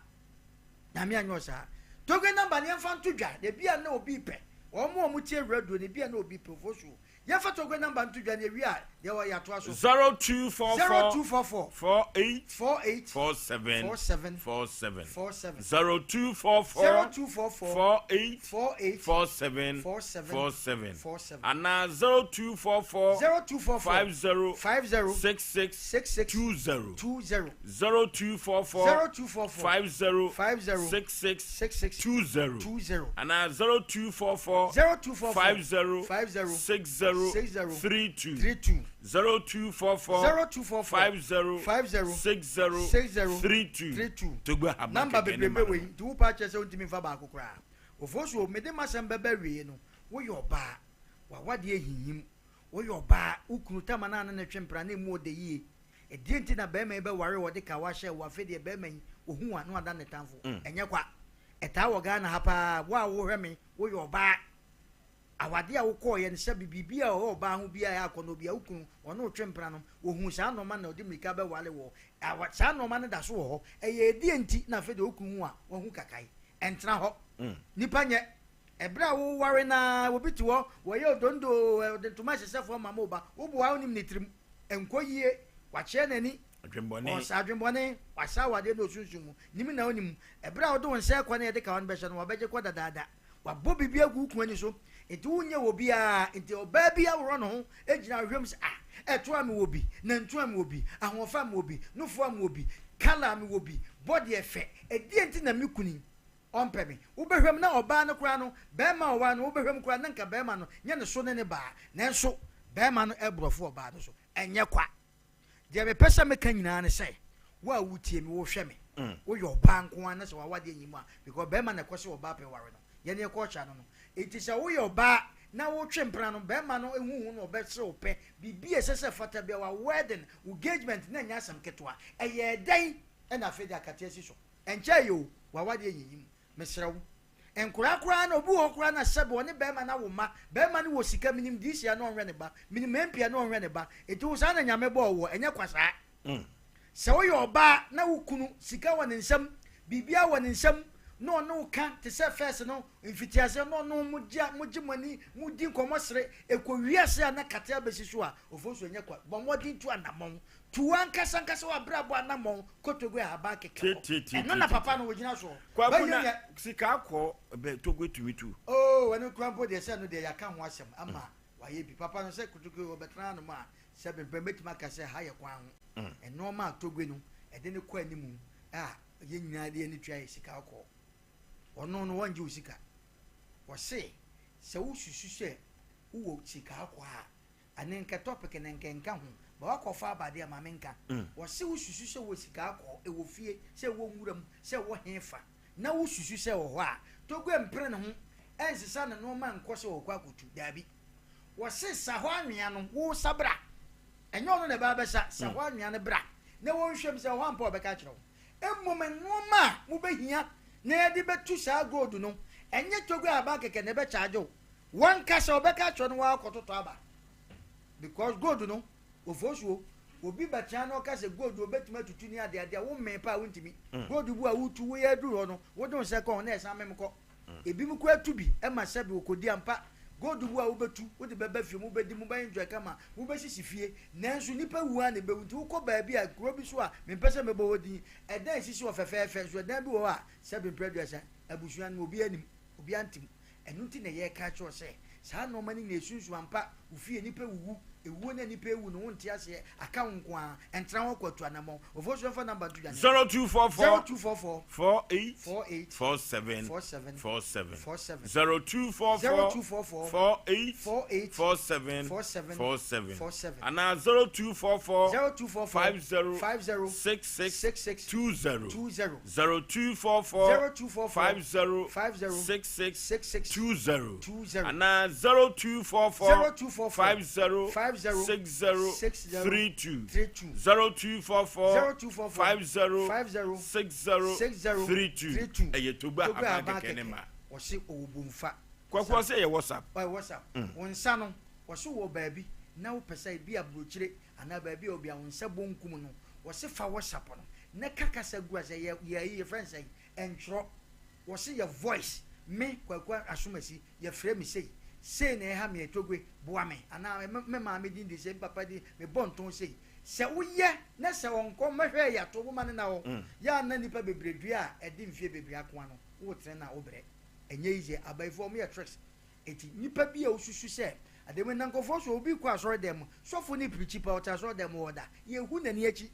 toge number ne mfa ntodwa de bia na obi pe omo tie radio ne bia na obi pe ofosu ya fa toge number ntodwa ne wi a de wo ya to aso 0244 48 47 0244 ana 0244 50 66 20 0244 50 66 20 ana 0244 50 60 32 0244 50 60 32 togba habake number bebe we du pa chese ontimi fa ba kokora ofosu mede masem bebe we no wo yoba wa wade ehihim wo yoba ukunu tamana na twempra na mu ode yie edienti na be me be ware wo de ka wa hye wa fe de be me ohu anu ada ne tanfo enye kwa eta wo ga na hapa wa wo hwe wo yoba awade a wo ko ye ne se bibia o ba ho bia ya kono bia ukun ono twempra no ohun sa no ma na odi mika be wale wo sa no ma ne da so ho eye edienti na fe de ukun hu a wo hu kakai entra ho nipa nye ebra wo ware na wo biti wo ye odondo de tuma sesefo mama oba wo bo wa onim ne trim enkoyie wa che nani adwembone o sa adwembone wa sa wade no sunsumu nimi na onim ebra wo do wonse kwa na ye de ka won be hye no wa beje kwa dadaada wa bo bibia gu ukun ani so enti wonye wo bia enti oba bia wo no ho ejina hwem se eto am wo bi na ntu am wo bi ahofa am wo bi nufo am wo bi kala am wo bi body efe edi enti na mikuni ompemi ubehwem na oba no kura no bema owa no ubehwem kura na nka bema no nye ne so ne ba nanso bema no ebrofo oba no so enye kwa de me pesa me kan nyina ne sei wa wutie me wo hwe me wo yo ba nko an se wa wade enyimu a because bema na kwose oba pe ware no ye ne ko cha no no enti se wo yo ba na wo twempra no bema no ehuhu no obese ope bibie sese fata bia wa wedding engagement na nya asam ketwa eye den na afedi akate asiso enche yo wa wade enyimu mesrew enkura na obu okura na sebe oni bema na wo ma bema ni wo sika minim dis ya no onwe ne ba minim empia no onwe ne ba eti wo sa na nyame bo wo enye kwasa se wo yo ba na wo kunu sika wo ne nsam bibia wo ne nsam no no kan te se first no mfitiase no no mugimani mudi nkomosre ekowiase na kate abesi so a ofoso enye kwa bomodi tu anamon tuwan kasa wa brabo anamon kotogwe aba keke eno na papa no wogina so kwa kuna sika akọ be togwe tumitu oh wani krampo de se no de yaka ho asem ama waye bi papa no se kotogwe obetran no ma se be betima ka se haye kwa ho eno ma togwe no ede ne kwa animu ye nyina de ni twa sika akọ ono no wanje usika wose se ususu se uwo sika akọ anenka topic nenkenka ho ba wakofa abade amamenka wose ususu se wo sika akọ ewo fie se wo nwuram se wo hefa na ususu se wo ho a togwe mpre ne ho ensisa ne no ma nko se wo kwa kutu dabi wose sa ho anwea no wo sabra enyo no ne ba besa sa ho anwea ne bra na wo nhwem se ho ampa obeka kire wo emmomen no ma mo behia na yedi betu sa gold no enye togwe aba keke ne be charge o wan kasa obeka kire no wa akototo aba because gold no ofosuo obi bacha na okase gold obetuma tutu ni ade wo mepa wontimi gold bu a wutu wo yedu ho no wo don se ko na esa memko ebi mu ko atubi e ma sebe okodi ampa gold bu a wo betu wo de beba fie mu bedi mu ba enjoy kama wo be sisi fie nanso nipa wu a ne be wuti wo ko ba bia kro bi so a me pese me bo wodi edan sisi wo fefefe so edan bi wo a sebe producer abusuan no obi anim obi antim enu ti na ye ka cho se sa no mani na esunsu ampa ufie nipa wu ewu na nipa ewu no wonti ase aka nko a entra ho kwatu anamo ofoso fa number 0244 48 47 47 47 and 0244 50 66 20 0244 50 66 20 and 0244 50 6032 0244 50 6032 Toba Abankenema wose obumfa kwakwa say WhatsApp wonsa no wose wo baabi na wo pesa bi abrochire ana baabi obi a wonsa bonkum no wose fa WhatsApp no na kakasa guase ye friends say entro wose your voice me kwakwa asomasi ye frame me say na ha me togwe boa me ana me ma me din de say papa di me bonton say se woye na se wonko mehwe ya to wo mane na wo ya na nipa bebredua e di mfie bebre akoa no wo tre na wo bre enye ije abaifo mo ya tricks eti nipa bi a osusu se adem na nkofo so obi kwa asoro dem sofo ni preach pa ota asoro dem woda ye hu na ni achi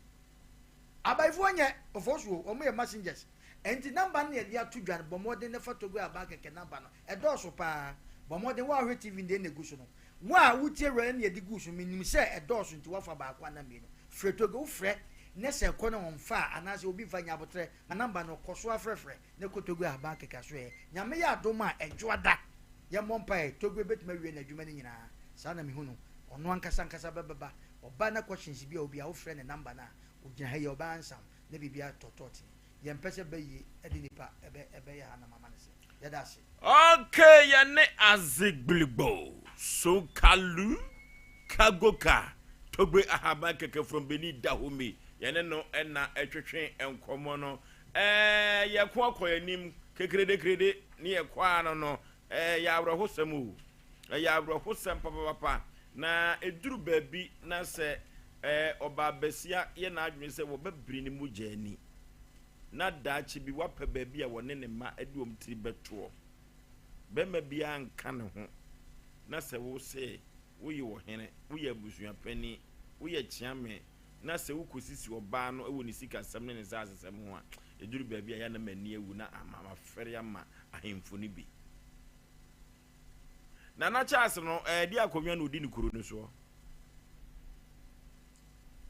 abaifo nye ofoso o mo ye messengers enti number na ye dia to dwan bomode ne photograph abakeke number no e do so pa bomode wa hwe tv de na guso no wa wutie re na ye di guso minim se e do so nti wa fa ba akwa na me no fretogo fre ne se ko no mfa anase obi fa nya botre na number no koso afrefre ne kotogo abakeke so e nyame ya adoma ejoada ye mompa e togo betima wie na adwuma ni nyina sa na me hu no ono ankasa bebeba oba na questions bia obi a wo frɛ ne number na ogina ha ye oba ansam na bibia tototi ye mpese bayi edi nipa ebe ya na mama ne se ye da se okay ya ne azigblibo so kalu kagoka togbe ahaba keke from Beni Dahomey ye ne no na etwetwe enkomo no ye ko akoyanim kekrede ni ye kwa no ya abrahosam ya abrahosam papa na eduru baabi na se oba besia ye na adwene se wo bebiri ni mujani na daachi bi wapa baabi a wone ne ma aduom tiri beto bema bia nka ne ho na se wo se wo ye wo hene wo ye abusua pani wo ye chiame na se ukosisi oba no ewo ni sika sam ne za asesam ho a eduru baabi a ya na mani ewu na ama fere ama ahemfo ni bi na Charles no di akonwa no di ni kuro no so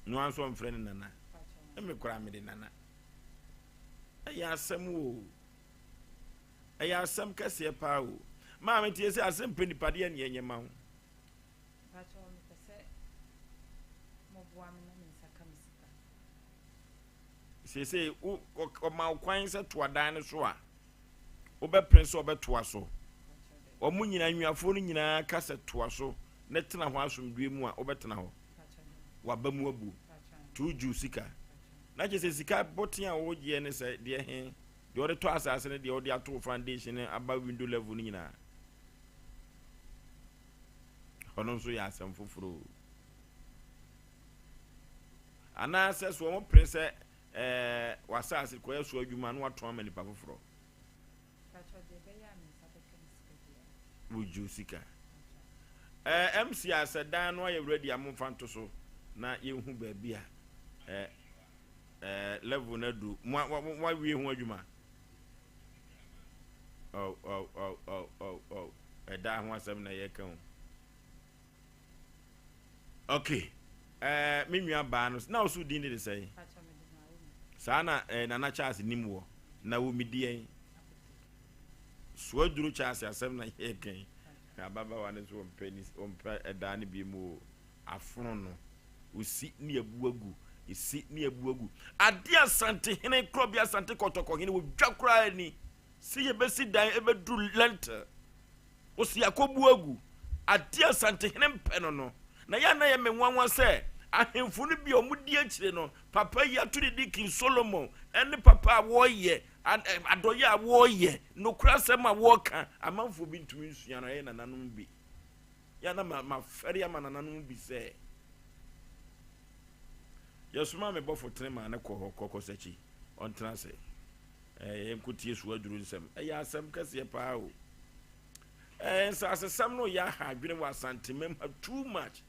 no anso mfre ne nana me kura me de nana ya asem wo ya asem kase pa wo ma me tie se asem penipade ya ne yenyema ho pacho me pese mo boa me na me saka me sika se o ma kwan se to adan ne so a wo be prince wo be to aso o mu nyina nwiafo no nyina kase to aso ne tena ho asomdue mu a wo be tena ho wa ba mu abu to ju sika na je se sika botin a wo je ne se de he de o to asase ne de o de ato foundation ne aba window level ni nyina ono nso ya asem foforo ana se so mo prince wasase ko yeso adwuma no wato amani pa foforo pacho de be ya me saka me sika wuju sika MC asedan no ye ready amfa nto so na yehu ba bia level na du wa wie hu adwuma da ho asem na ye kan okay me nua ba no na osu din de say pacho me de na sana Nana Charles nimwo na wo midie so aduru Charles asem na ye kan ababa wa ne so ompa eda ne bi mu afono no osi ne abuagu esi ne abuagu ade asante hene krobia asante kotoko hene wo dwakra ni si ye besi dan ebedu lente osi akobuagu ade asante hene mpeno no na ya na ye menwanwa se ahemfu no bi omudi akire no papa yi aturi dikin Solomon ene papa wo ye adoye awo ye no krasem awo ka amanfo bi ntumi nsua na ye nananom bi ya na ma fere ya nananom bi se yesuma me bofo trema na kokko sachi on transe enkutie so aduru nsem ya asem kase pa o sa asem no ya ha adwene wa santemem too much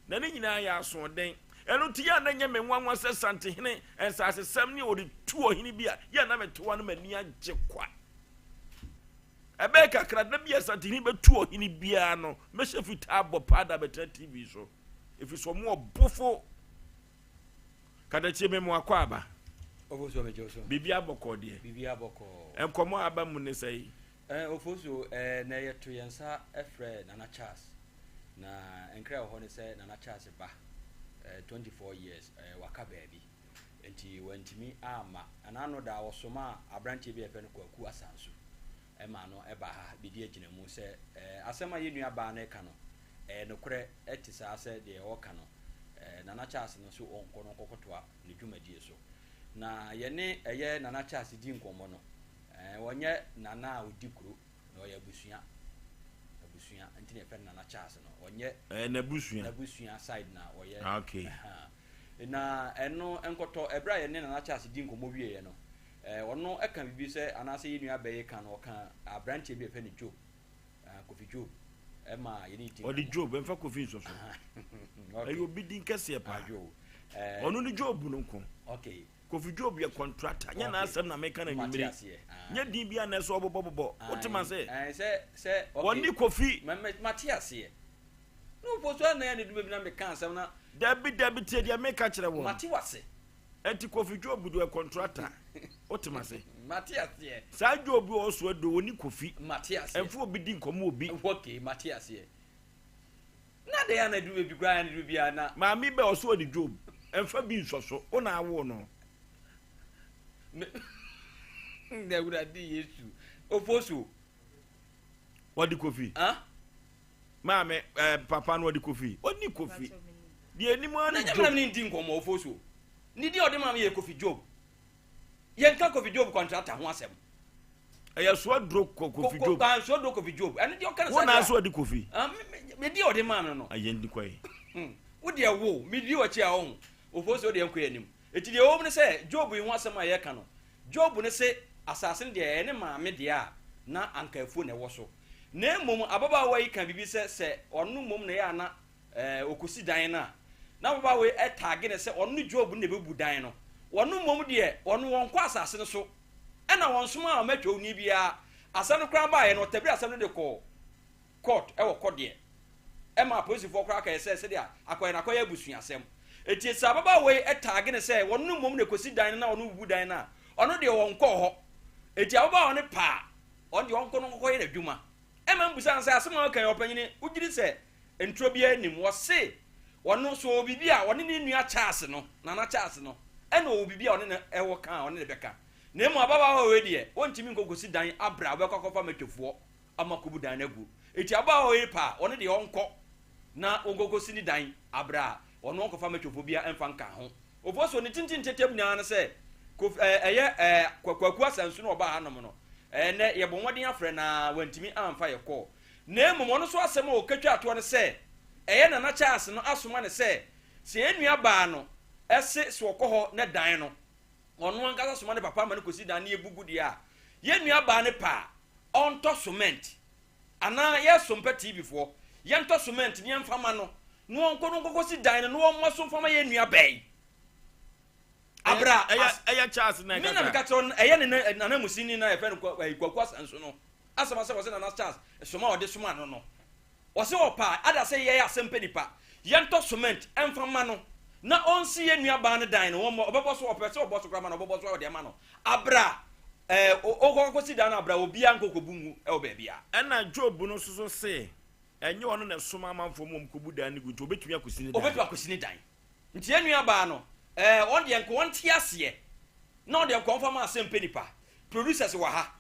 na ne nyina ya aso den enu ti ya na nya menwanwa se sante hene ensa asem ne odi tuo hene bia ya na meto no mani agye kwa ebe kakra na bia sante hene be tuo hene bia no me shefita abopada beta TV so if so mo obofo kada chie memo akwa aba ofoso me joso bibia boko de bibia boko enkomo aba mu ne sei ofoso na yeto yensa efre Nana Charles na enkra ho ne se Nana Charles ba 24 years waka baby enti wantimi ama anano da wosoma abranche bi efe no kwaku asanso ma no eba ha bidi agina mu se asema yenua ba na eka no nokre etisa ase de woka no Nana Charles no so onko no kokotoa ne dwumadie so na yene eye Nana Charles di nkomo no wonye nana odikuro na oya busua enti ne fe Nana Charles no wonye na busua side na oye okay na eno enkoto ebra yene Nana Charles di nkomo wie ye no wono eka bibi se anase yenua baye kan no kan abranche bi efe ne Job Kofi Job ema yene di odi Job enfa Kofi so so ayo bidin kase pa onu ni Job no nko okay Kofi Job ye contractor nya na asem na meka na nyimire nya din bia na so obobobo otima se se oni Kofi Matias ye no poso na ya ne dum bi na meka asem na David tie dia meka kire wo Matias enti Kofi Job do contractor otima se Matias ye sa Job o so do oni Kofi Matias enfu obi din komo obi okay Matias ye na de ya na dum bi gra ya ne dum bia na ma mi be o so di Job enfa bi nsoso o na awo no na wura di Yesu ofoso wadi Kofi ma me papa no wadi Kofi oni Kofi di enimu ani Job na ndi nkomo ofoso ni di odema me ye Kofi Job yen ka Kofi Job contractor ho asem eya so adro Kofi Job ko so adro Kofi Job ani di o kana sa wona so wadi Kofi me di odema no ayen di kwai wo de wo me di o chi a ho ofoso de enko anim eti de wo ne se Job yi ho asem a ye ka no Job ne se asase de ene maame de a na ankafu ne wo so na mom ababa wa yi kan bibi se ono mom ne ya na okusi dan na na baba we tag ne se onu Job ne bebu dan no wonu mom de wonu won kwa asase no so e na won soma a matwa oni bia asane kra ba ye no tabiri asane de ko court e wo kode e ma police for kra ka se de akoye na akoye abusu asem eti sa baba we tag ne se wonu mom ne kosi dan na wonu bebu dan na ono de won ko ho eti baba won pa on de won ko no ko ye adwuma e ma mbusa nsa asem a kan opanyini ugiri se entro bia nim wo se wono so bibia woni ne nua Charles no nana Charles no e na obibia woni ne ewo kan woni ne beka na emu ababa wa we de wontimi nkogosi dan abra we kokofa metwefo amakobu dan na gu eti ababa we pa woni de onko na ongogosi ni dan abra wono onkofa metwefo bia emfa nka ho ofo so ne tintin tetem nya na se kwaku asansu no oba hanom no ne ye bonwodin afre na wantimi amfa ye ko na emu no so asem o katwa ato ne se nana Charles no asoma ne se enua ba no ese so okoho ne dan no ono anka soma ne papa ma ne kosi dan ne ebugu dia ye nua ba ne pa onto cement ana ye sompa TV fo ye nto cement ne mfama no no onko kosi dan no mo so mfama ye nua bai abra eya Charles na ka mina katon ne nana musini na efe no kwaku asanso no asoma se wose nana Charles soma ode soma no wose opa ada se ye asem penipa ye nto cement emfama no na onsi ye nua ba ne dan no obebo so opese obo so kra ma no obebo so ode ma no abra okokosi dan abra obi ankokobungu e obebia na Job no so se enye ono na soma manfo mom kobu dan ne gutu obetumi akosi ne dan nti ye nua ba no on de enko on tiase na on de enko fama asem penipa producers wa ha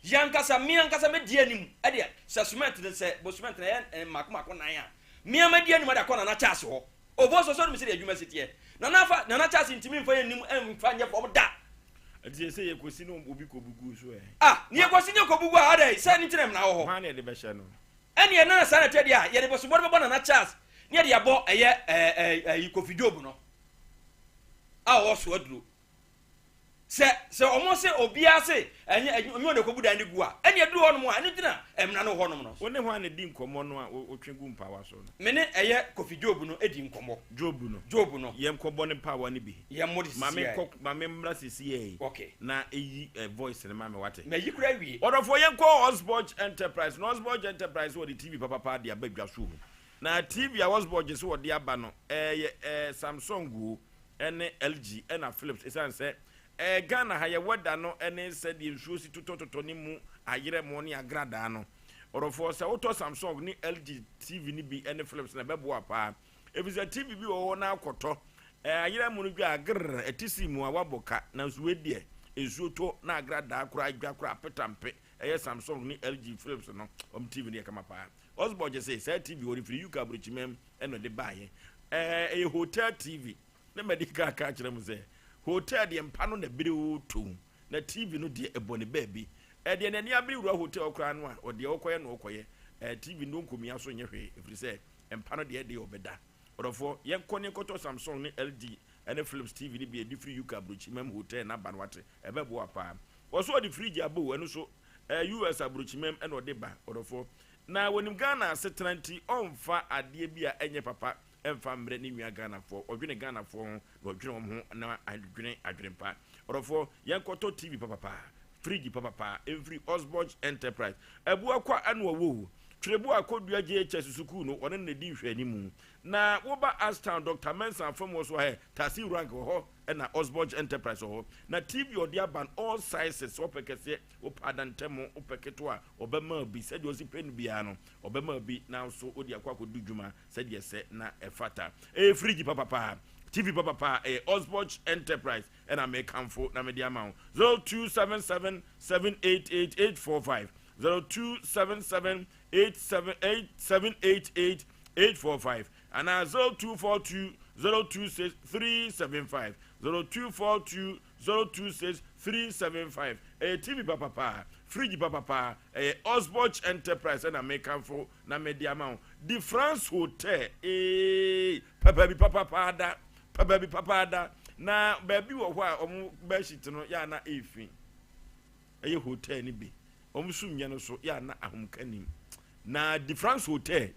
yankasa me die anim e de se cement ne se bo cement na makoma nan a me amadi anim de akona na Charles ho obo so mi se de adwuma sitie na Charles ntimi mfa anim emfa nye fo da ati se ye kosi no obi kobugu so ni ye kosi ne kobugu a da se ni tinem na ho ha ne de be hye no ene na sa na tedi a ye de bo so bo na Charles ne de abo eye Kofi Job no wo so aduro se omo se obia se enye de kobu dan de gu a ene aduro hono mo a ene dina emna no hono no woni ho ane di nkomo no a otwegu mpa wa so no mene eye Kofi Job no edi nkomo Job no ye nkobo ne pa wa ne bi ye modi mame mra sisi ye okay na eyi voice ne mame wate me yi kura wi odofo ye nko Osborge Enterprise no Osborge Enterprise wo the TV papa de abadwa so na TV a Osborge so wo de aba no Samsung go ene LG ena Philips esan se Ghana ha ye weda no ene se de nsuo si totototo ni mu ayere mo ne agrada no orofo se auto Samsung ni LG TV ni bi ene Philips na bebo apa ebiza TV bi wo na akoto ayere mo no gwa agr etisi mu a waboka na nsuo die nsuo to na agrada akura adwa petampe Samsung ni LG Philips no TV ni kama pa Osborge say TV ori free UK abrochimem eno de baye hotel TV na medical ka kire mu say hotel de mpa no na bire to na TV no de ebone baby de na ni abire wura hotel okra no a ode okoye no okoye TV no nkomia so nye hwe efri say mpa no de obeda orofo ye nkone koto Samsung ni LG ene Philips TV ni bi free UK abrochimem hotel na banwate ebebo apa oso de fridge abo eno so US abrochimem ene ode ba orofo na wonim Ghana setranti onfa ade bia enye papa emfa mbre ni nwa Ghana fo odwene Ghana fo no odwene ho na adwene pa orofo yenkoto TV papa fridge papa every Osborge Enterprise ebu akwa anu wo trebu akodua JHS suku no one na di hwani mu na wo ba Astown Dr. Mensa from wo so he tasi rank ho na Osborge Enterprise ho na TV odi aban all sizes opekese opadantemo opeketo a obema bi said osi pen bia no obema bi na so odi akwa kodu dwuma said yese na efata fridge papa TV papa Osborge Enterprise and I make comfort na media amount 0277 788 845 0277878845 and 0242 026 375 0242 026 375 TV papa fridge papa Osborge Enterprise and I make comfort na media amount the France Hotel papa bi papa da na baby wo ho a omu beshit no ya na efin hotel ni bi omu sumye no so ya na ahomkanim na the France Hotel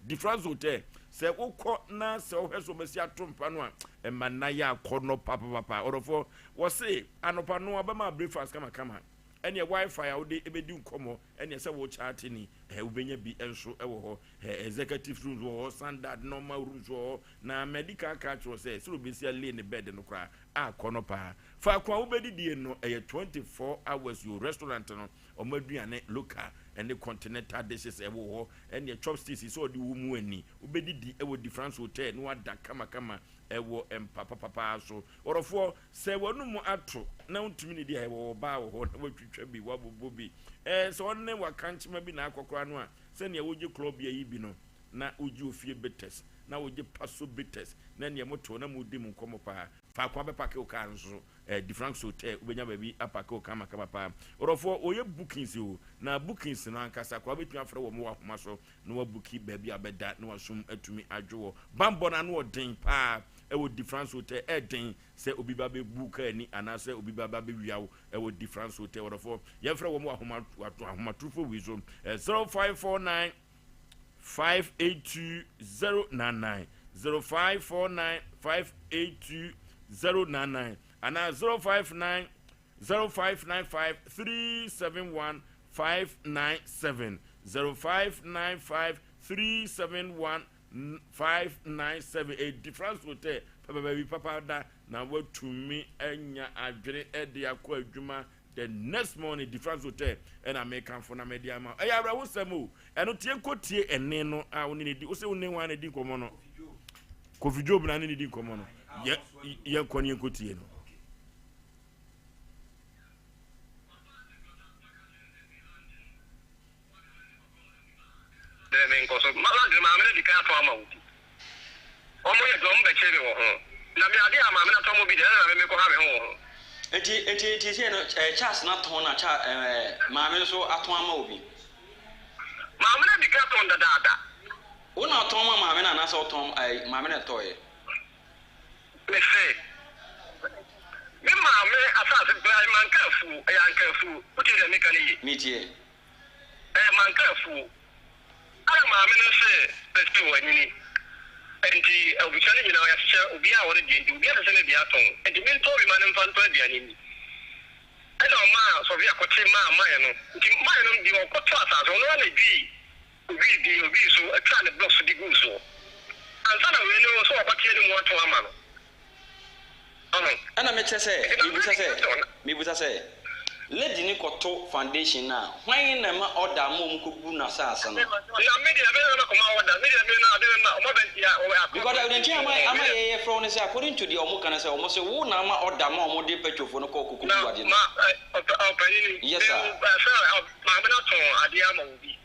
se wokɔ na se wo hweso mesi atompa no a ɛma na ya akɔnɔ papa orofo wo se anopa no abama breakfast kama ɛne wifi a wode ebedi nkɔmɔ ɛne sɛ wo chat ni wobenya bi enso ɛwɔ hɔ executive rooms wɔ hɔ standard normal rooms wɔ hɔ na medical card wɔ sɛ sɛ obesi lay ne bed no kra akɔnɔ pa fa kwa wobedi die no ɛyɛ 24 hours your restaurant no ɔmaduane local ɛne continental dishes ɛwɔ hɔ ɛne chopsticks so ɔde wo mu ani wobedi di ɛwɔ different hotel no wada kama ɛwɔ empapa so orofo sɛ wonu mu ato na untumi ne di ɛwɔ ba wɔ hɔ na watwitwa bi wabobo bi sɛ ɔne wakanchema bi na akɔkora no a sɛ ne woje club ya yi bi no na woje ofie betes na woje paso betes na ne moto na mudi mu nkomo pa fa kwa be pake o kan so different hotel ubenya ba bi apake o kama pa orofo oye bookings o na bookings no ankasa kwa betumi afre wo mo ahoma so na wa booki ba bi abeda na wasum atumi adwo bambo na no den pa ewo different hotel den se obi ba be booka ani anase obi ba be wiawo ewo different hotel orofo ye fre wo mo ahoma trufo wi so 0549 582-099 0549-582-099 and 059-0595-371-597 0595-371-597 a difference hotel papa da na watumi enya adwere ede akọ adwuma the next morning difference hotel and American for na media ma e ya bra wo semo eno tie kotie ene no a woni ne di wo se woni wan ne di komo no Kofi Job na ne di komo no ye kwani kotie no de men ko so mala de ma me di ka to ama wo o mo ye do mbe chere wo ho na me ade ama me na to mo bi de na me ko ha me ho enti se no Charles na ton na cha maame so aton ama obi maame na dika ton dada wo na aton ma maame na na so ton maame na toye me se me maame asase brai man kafu ya nkafu uti de me kan yi me tie man kafu ara maame no se pesti wanyini enti obisane nyina ya hye obi a wore de obi a se ne bia ton enti me to bi man mfa nto bia ni ɛna ɔma sɔbi akɔte ma no nti ma no di ɔkɔto asase ɔno na di obi so atwa ne blocks di gu so ansa na we no so ɔkɔte ne mu ɔto ama no ɛna mebusa sɛ lady ni kɔto foundation na hwan na ma order mo ko bu na asase no na media be na ko ma order media be na ade na ɔma bentia because I don't ama ye from ne say according to the omo kana say omo say wo na ma order ma omo de petofo no ko kuku ade ma opani yes sir ma me na to ade ama obi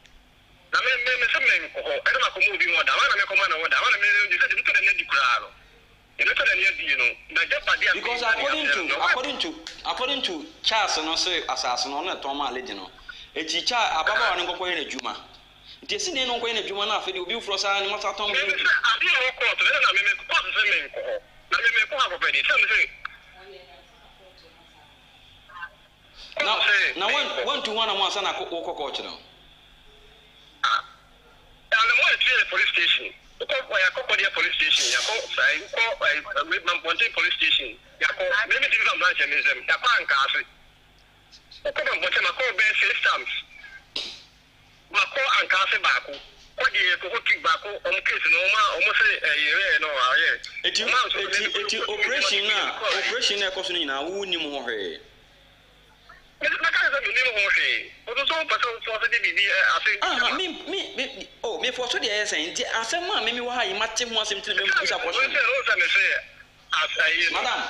na me se me ko ho ede ma ko mo obi mo order na me ko ma na order na me de say de to de na di kura no because according to Charles no say asase no na to ma lady no eti cha ababa no kokko na djuma nti esi ne no kokko na djuma na afedi obi ufro sa ni mata ton me ade no ko to na me ko se me ko na me ko ha ko pedi se me na one to one amasa na kokko chiro and mo e police station police station yako sai ko Mamponte police station yako maybe different branch museum yako ankase ko Mamponte mako be stamps mako ankase baako ko die ko hoki baako on case no ma o mo say yere no aye eti operation na ko so nyina wo nim ho hwe na ka za nim ho hwe o do so person so se di ase me for so dey say nti asem a me wo ha yi mate ho asem tire me busa ko so madam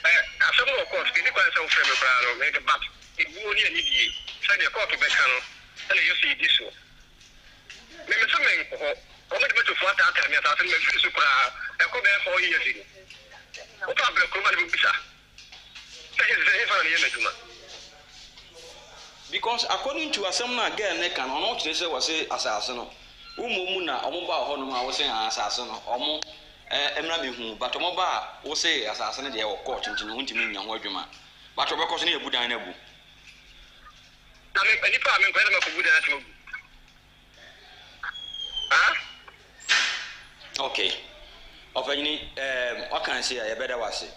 asem wo court ki kwa se wo frame kra no me but ibu oni ani die say the court be kan no ele you see this one me so me ko o me to for ata me asa me fi so kra e ko be 4 years ago o ta bre ko ma ni bisa say is fa ni me tuma because according to asem na girl ne kan ono kire say wo say asase no umu na omo ba ho no ma wo say asase no omo emra mehu but omo ba wo say asase no de wo court ntino huntimi nya ho adwuma but obekọ so na ebudan na bu na me pani pa me ko na ko budan na bu ha Okay. Ofanyini what can I say a better was it?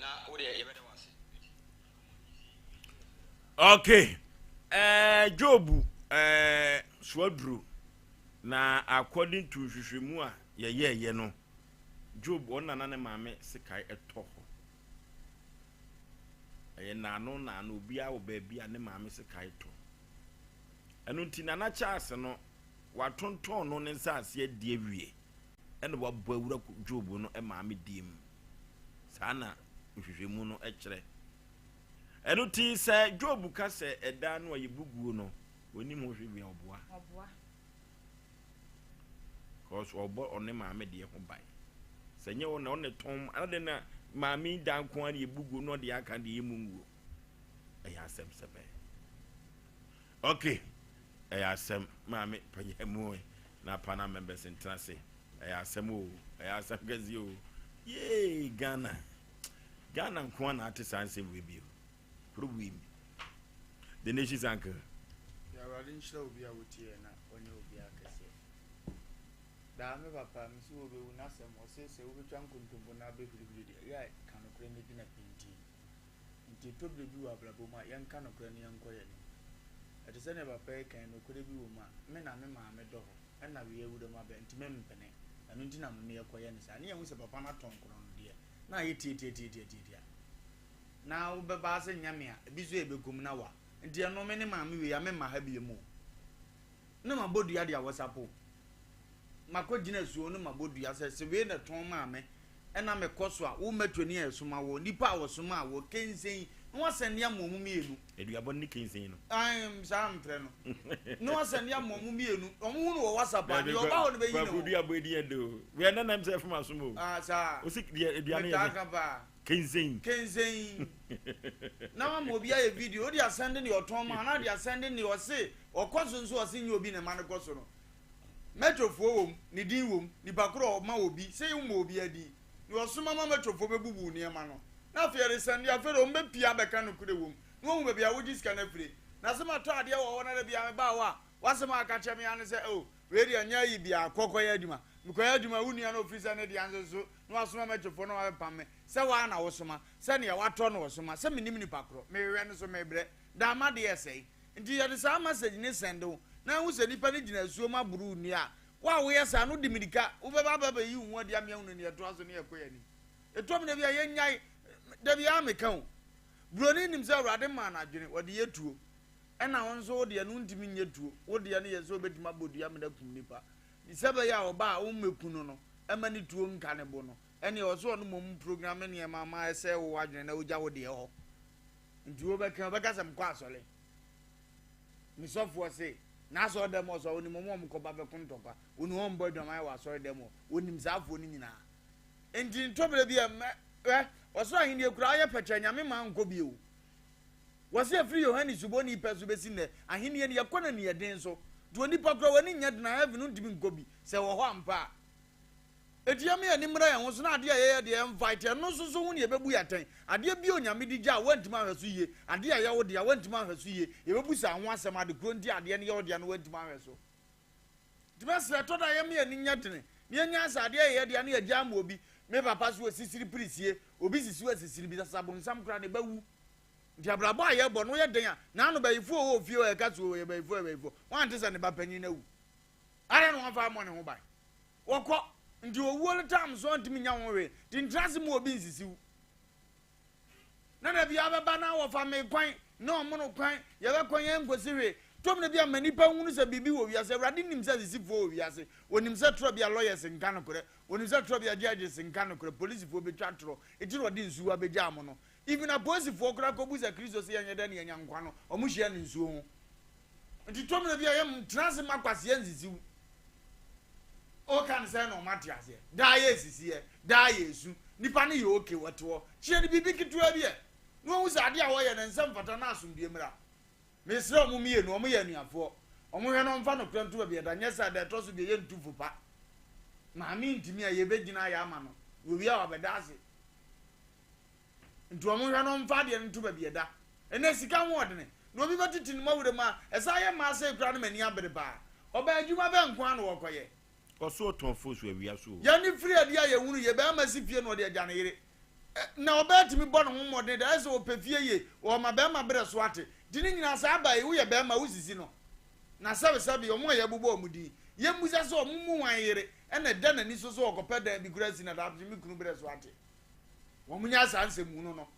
Na what you better was it? Okay. Job Swadru na according to Shushimu a ye no Job on nane mame sekai eto na no bia wo baby ane mame sekai to enu nti na Charles no watonton no ne nsase die wie ene wabɔ awura Job no mame diem sana Shushimu no ekere enu ti se Job ka se eda no ayebuguo no oni mo hwe bia oboa cause obo one mame de ho bai senye wo na one tom ade na mame dan ko an yebuguo no de aka de yemunguo eya asem sebe okay eya asem mame panyemu na pana members intrase eya asem o eya asem gazi o ye Ghana ko na ate sanse we bio problem the nation's anchor Radin show be out here na onye obi akese. Da me papa mi so obi una sem o se obi twan kontombo na be firibiri de. Ya kan okre ne bi na pinti. Nti to bi wa blabo ma yan kan okre ne yan koye ni. Ati se ne papa kan okre bi wo ma me na me ma me do ho. E na we ewu do ma be nti me mpene. Anu nti na me ne koye ni sa. Ne yan se papa na ton kro no de. Na ye tie. Na wo be ba se nyame a bi so e be gum na wa. Nti no me ne maame we ya me ma ha bie mu na mabodua dia wasapo makogina suo no mabodua se we na ton maame na me koso a wo matoni esuma wo nipa a wo soma wo kensen no wasane ya momu mienu eduabo ni kensen no am sam tre no wasane ya momu mienu omu no wo wasapa de oba ho no be yi no mabodua bodi edo we na nam se fuma somo sa o sik eduane ya kensen na ma obi aye video dia send ni oton ma na dia send ni o se okoso nso o se nyi obi na ma ne koso no metrofo wom ni din wom ni bakro ma obi se yi mo obi adi ni o suma ma metrofo bebubu ni e ma no na fere send ya fere o mbe pia beka no kure wom no wo be bia wo ji scan afire na se ma to ade wo na bia me ba wa wase ma aka che me ane se o we dia nya yi bia kokoya aduma mikoya aduma wuni ana ofisa ne dia nso so no asoma metrofo no wa pam se wa na wo soma se ne ya wato no wo soma se minim ni pakro me we no so me bre da ma de esei nti ya de sa message ne send wo na hu se nipa ne gina suo ma buru ni a wa wo yesa no dimirika wo be ba yi hu ade am ya hu ne eto aso ne ekoya ni eto me ne bia ye nyai da bia me kan broni nim se awrade ma na adwene wo de yetuo ena won so wo de no ntimi nyetuo wo de ne yeso obedima bodua me da kum nipa ni sebe ya oba wo mekunu no ema ni tuo nka ne bo no ene oso no mom program ne ma ma ese wo adwene na oja wo de ho nti wo beka sam kwa asole mi sofo se na so dem oso oni mom ko ba be kuntopa oni won boy dom ai wa so dem oni mzafo ni nyina enti ntobere bia oso ahin de kura aye pecha nyame ma nko bi o wose afri Yohani suboni peso besi ne ahin ne yakona ne yeden so do nipa kura wani nya na have no ntimi nko bi se wo ho ampa etiame ya nimra ya so na ade ya de invite no so hu ne bebu yaten ade bi onyame di ja wantima ahweso ye ade ya wo de wantima ahweso ye ye bebu sa ho asem ade kro ndi ade ne ye wo de no wantima ahweso dimase to da yame ya ni nya tene ne nya sa ade ya de ne ya ja ma obi me papa so sisiri prisie obi sisiwa sisiri bi sabon sam kra ne bawu ndi abrabo aye bo no ye den a na no bayifo o fie o e ka so ye bayifo wan te se ne ba panyin na wu ara no fa mo ne ho ba wokọ ndi owuo le tam so ntimi nya ho we di ntrase mo obi nsisiw na na bia baba na wo fa me kwan na omo no kwan ye be kwan ye ngosi we tom na bia manipa hunu se bibi wo wiase awrade nim se sisifo wo wiase onim se tro bia lawyers nka no kore onim se tro bia judges nka no kore police fo be twa tro etiro de nsuwa be jam no even a police fo kora ko buza Kristo se yanye da ne yanya nkwa no omo hia ne nsuo ho nti tom na bia ye trans makwase ye nsisiw o kan say no matiase da ye sisiye da yesu nipa ne ye okay wato chie ni bibi kitua bi e no hu sa ade a wo ye ne nsem fata na asomdie mra mesre omo miye no omo ye anuafo omo hwe no mfa no krantu ba bi da nyesa da to so bi ye ntufu pa ma mi ntimi a ye begina ya ama no wo wi a obedase ntu omo hwe no mfa de ntu ba bi da ene sika ho odene no bi batiti no mawure ma esa ye ma se kra no mani abere ba oba adwuma be nko an wo koye Koso ton fo so awia so. Ya ni free adia ye hunu ye be amasi fie no de agya na yere. Na obeti mi bɔ no ho modern da so opefie ye o ma be ma bre so ate. Dini nyina sa aba ye wo ye be ma usisi no. Na sabe o mo ye bubo omudi. Ye musa so omumu wan yere ena da na ni so so okopa da bi grasi na da mi kunu bre so ate. Wo munya sa ansem mu no.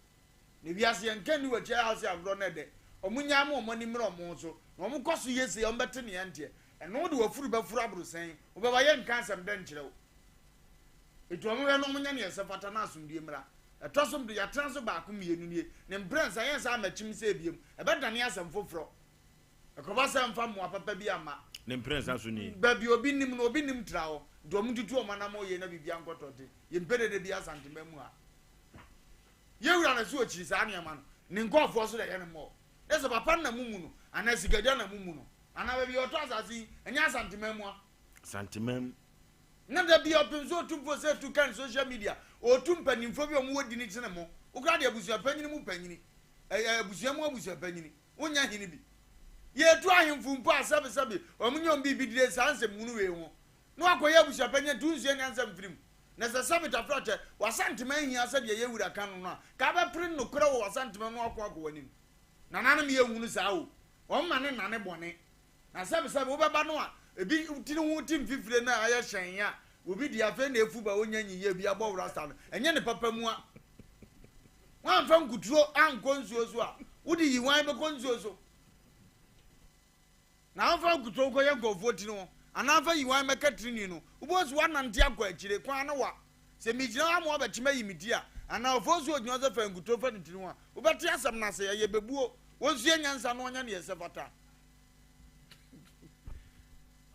Ne biase enka ni wachi house agro na de. Omunya ma omani mro mo so. Na omu koso yesi o mbete ne ante. Eno de wafuru ba furu abrusen. Wo be ba ye nka ansem da nkyerɛw. Etu omu we no munya ne yesefata na asumdie mra. Etosum de ya transo ba ko mienu nie. Ne mbransa yen sa machim se biem. Ebe dane asem foforo. Ekoba se mfa mo papa bi ama. Ne mbransa so ni. Ba bi obi nim no obi nim trawo. Do omu tutu o manam oye na bibia nkotote. Ye mpede de bia santema mu a. Ye wura na so ochiri sa ane ma no. Ne nkofo so de ye ne mo. Ese papa na mumu no. Ana sigadia na mumu no. Ana ba bi oto asasi enya santema mu a. Santimam. Na da bi open so tumfo se tu kan social media. O tum panimfo bi o mu wodi ni tene mo. Wo kra de abusua panyini mu panyini. Abusua mu abusua panyini. Wonya hini bi. Ye tu ahemfu mpo asabe o mu nyom bi dire sanse mu nu we ho. No akoye abusua panyini tu nsu enya nsam firim. Na se sabe ta frote wasantema hia se de ye wura kan no a. Ka ba prin no kra wo wasantema no akọ wanim. Na nanem ye hunu sa o. O ma ne nane bone. Na sabe wo beba no a ebi tini hu tim fifire na aye hyen ya. Obi di afa na efu ba onya nyiye bi abo rasta no enye ne papa mu a wan fa nkuturo ankonsuo so a wodi yiwan be konsuo so na afa nkuturo ko ye nkofo ti no ana afa yiwan me katrini no ubosu wanante akwa akire kwa na wa se mijira amo abetima yimidi a ana ofosu odwon so fa nkuturo fa ntini wa ubeti asem na se ye bebuo wosu enyansa no onya ne yesefata.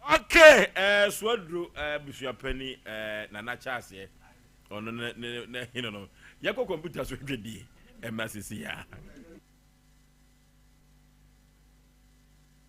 Okay, Swadro, Bushapeni, Nana Chase, on no, Yako computers with the MSCA.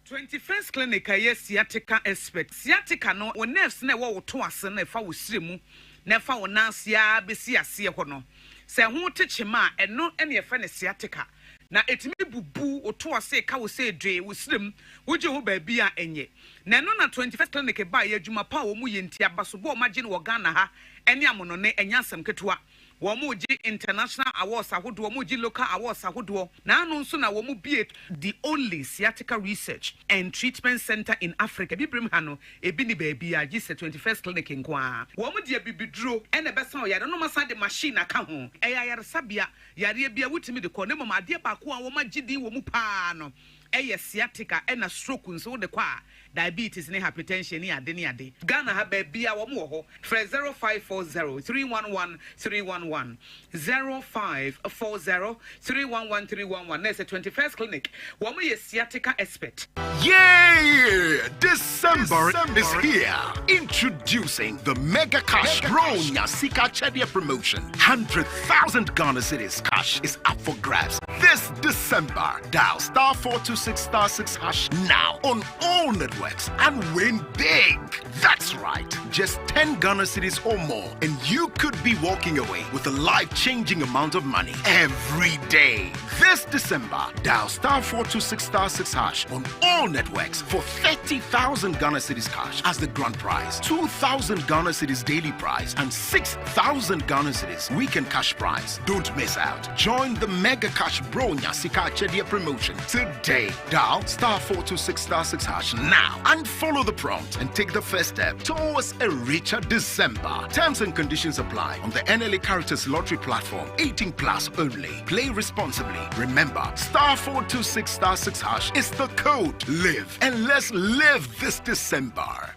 21st clinic a sciatica expert. Sciatica no, when nerves never to us and if I was slim, never on Nansia, Bessia, Siacono. Say, who teach him and not any friend sciatica. Na etimi bubu oto ase ka wo se dwe wo slim wo je ho ba bia enye na no na 21st clinic ba ye adwuma pa wo mu ye ntia baso bo magine wo Ghana ha ene amono ne enya asem ketua wo mu ji international awards ahodo wo mu ji local awards ahodo na anu nso na wo mu bie the only sciatica research and treatment center in Africa bibrim ha no ebi ni ba bia ji se 21st clinic nkoa wo mu de bibiduro ene besa o yare no masa de machine aka ho eya yare sabia yare bia wutimi de ko ne mama de ba ko a wo magidi wo mu pa no eye sciatica ena stroke nso de kwa diabetes ne hypertension ni ade ni ade Ghana ha ba bia wo mu ho 0540 311 311 0540 311 311 That's a 21st clinic wo mu ye sciatica expert. Yeah! December is here. Introducing the Mega Cash Bronya Sika Chedia promotion. 100,000 Ghana cedis cash is up for grabs this December. Dial *426*6# now on all networks and win big. That's right. Just 10 Ghana cedis or more, and you could be walking away with a life-changing amount of money every day. This December, dial *426*6# on all networks for 30,000 Ghana cedis cash as the grand prize, 2,000 Ghana cedis daily prize, and 6,000 Ghana cedis weekend cash prize. Don't miss out. Join the Mega Cash Bronya Sika Chedia promotion today. Dial *426*6# now and follow the prompt and take the first step towards a richer December. Terms and conditions apply on the NLA Caritas Lottery platform. 18 plus only. Play responsibly. Remember, *426*6# is the code. Live and let's live this December.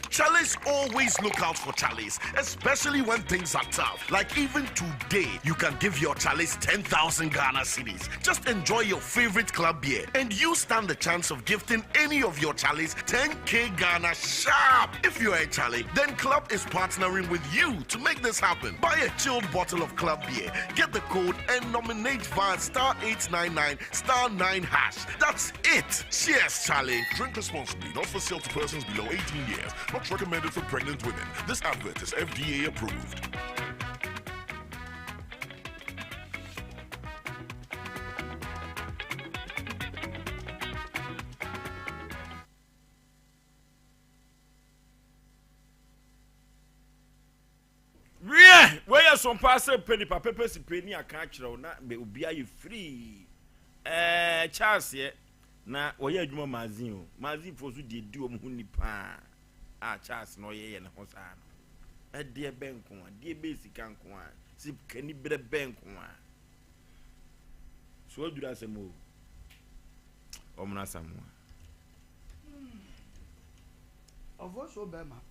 Charlie's always look out for Charlie's, especially when things are tough. Like even today, you can give your Charlie's 10,000 Ghana cedis. Just enjoy your favorite club beer, and you stand the chance of gifting any of your Charlie's 10K Ghana sharp. If you are a Charlie, then Club is partnering with you to make this happen. Buy a chilled bottle of club beer, get the code, and nominate via *899*9#. That's it. Cheers, Charlie. Drink responsibly. Not for sale to persons below 18 years. Not recommended for pregnant women. This advert is FDA approved. some passe penny papa si penny aka kyerɛw na be obi ayi free Charles ye na oye adwuma magazine o magazine fo so de di o mu nipa Charles no ye ne ho saa no de benko a de be sika nko a si kani bre benko a so adura asemo o mna samoa Ovoso bema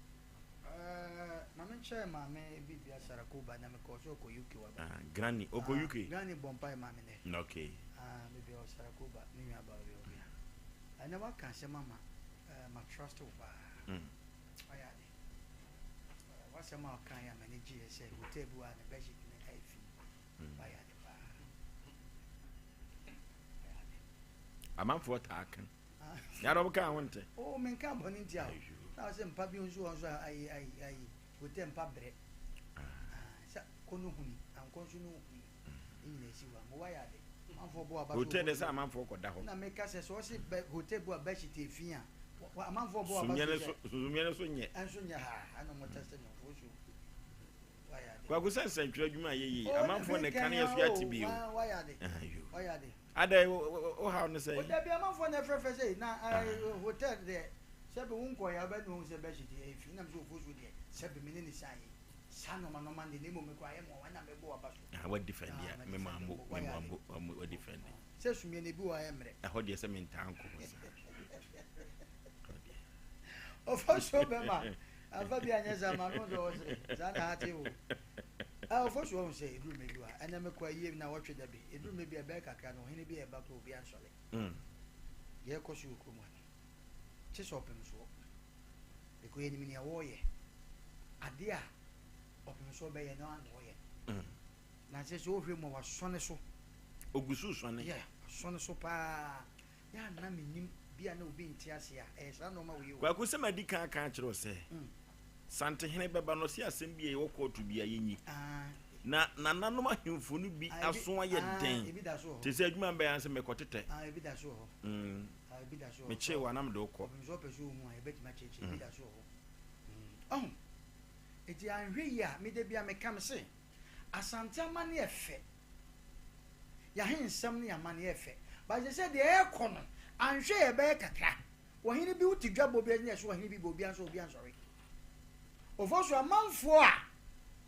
mama nche mama bibia Sarakuba na mekoso ko UK wa ba granny oko UK granny bompai mama ne okay bibia Sarakuba ni aba obia ana waka se mama ma trust over ayade wase ma kan ya manage say hotel bu na beji ni aifi ayade ba amanfo ta kan ya do kan wonte o men kan boni ntia na se mpa bi onso ai hotel mpa bre sa kono huni an konso no huni ni na si wa mo wa ya de manfo bo aba hotel de sa manfo ko da ho na me ka se so se hotel bu aba shite fia wa manfo bo aba sumyele so nye anso nya ha ana mo test no fo so wa ya de kwa kusensa ntwa adwuma yeyi amanfo ne kan ye so atibi o wa ya de ada o how no say o da bi amanfo na frefe say na hotel de sebe wonko ya ba no se be shiti e fi na me so fosu de sebe me ni sai sano ma no man de nemo me kwa ye mo wana me bo aba so what defend ya me mambo what defend se sumie ne bi wa ye mre ho de se me ntanko o fosu be ma afa bi anya za ma no do se za na hati wo o fosu o se edu me bi wa ana me kwa ye na wotwe da bi edu me bi e be kakra no hene bi e ba ko obi ansole ye ko su ko mo chese opem so because enimi ne wo ye ade a opem so be ye no an wo ye na se so hwe mo wa sone so ogusu sone yeah sone so pa ya na menim bia na obi ntiase a sa no ma wo ye kwa ku se madi kan kire se sante hene beba no se asem bia ye wo kotu bia yenyi na nanom ahemfo no bi aso aye den te se adwuma be yan se mekotete ebi da so ho ebi da so me che wa na me do ko so peso hu a ebeti ma cheche ebi da so ho eti anhwe ya me de bia me kam se asante amane efe ya hensam ne amane efe ba je se de e kono anhwe ye be kakra wo hini bi uti dwabo bi ne so wo hini bi bo bi anso obi ansori ofoso amanfo a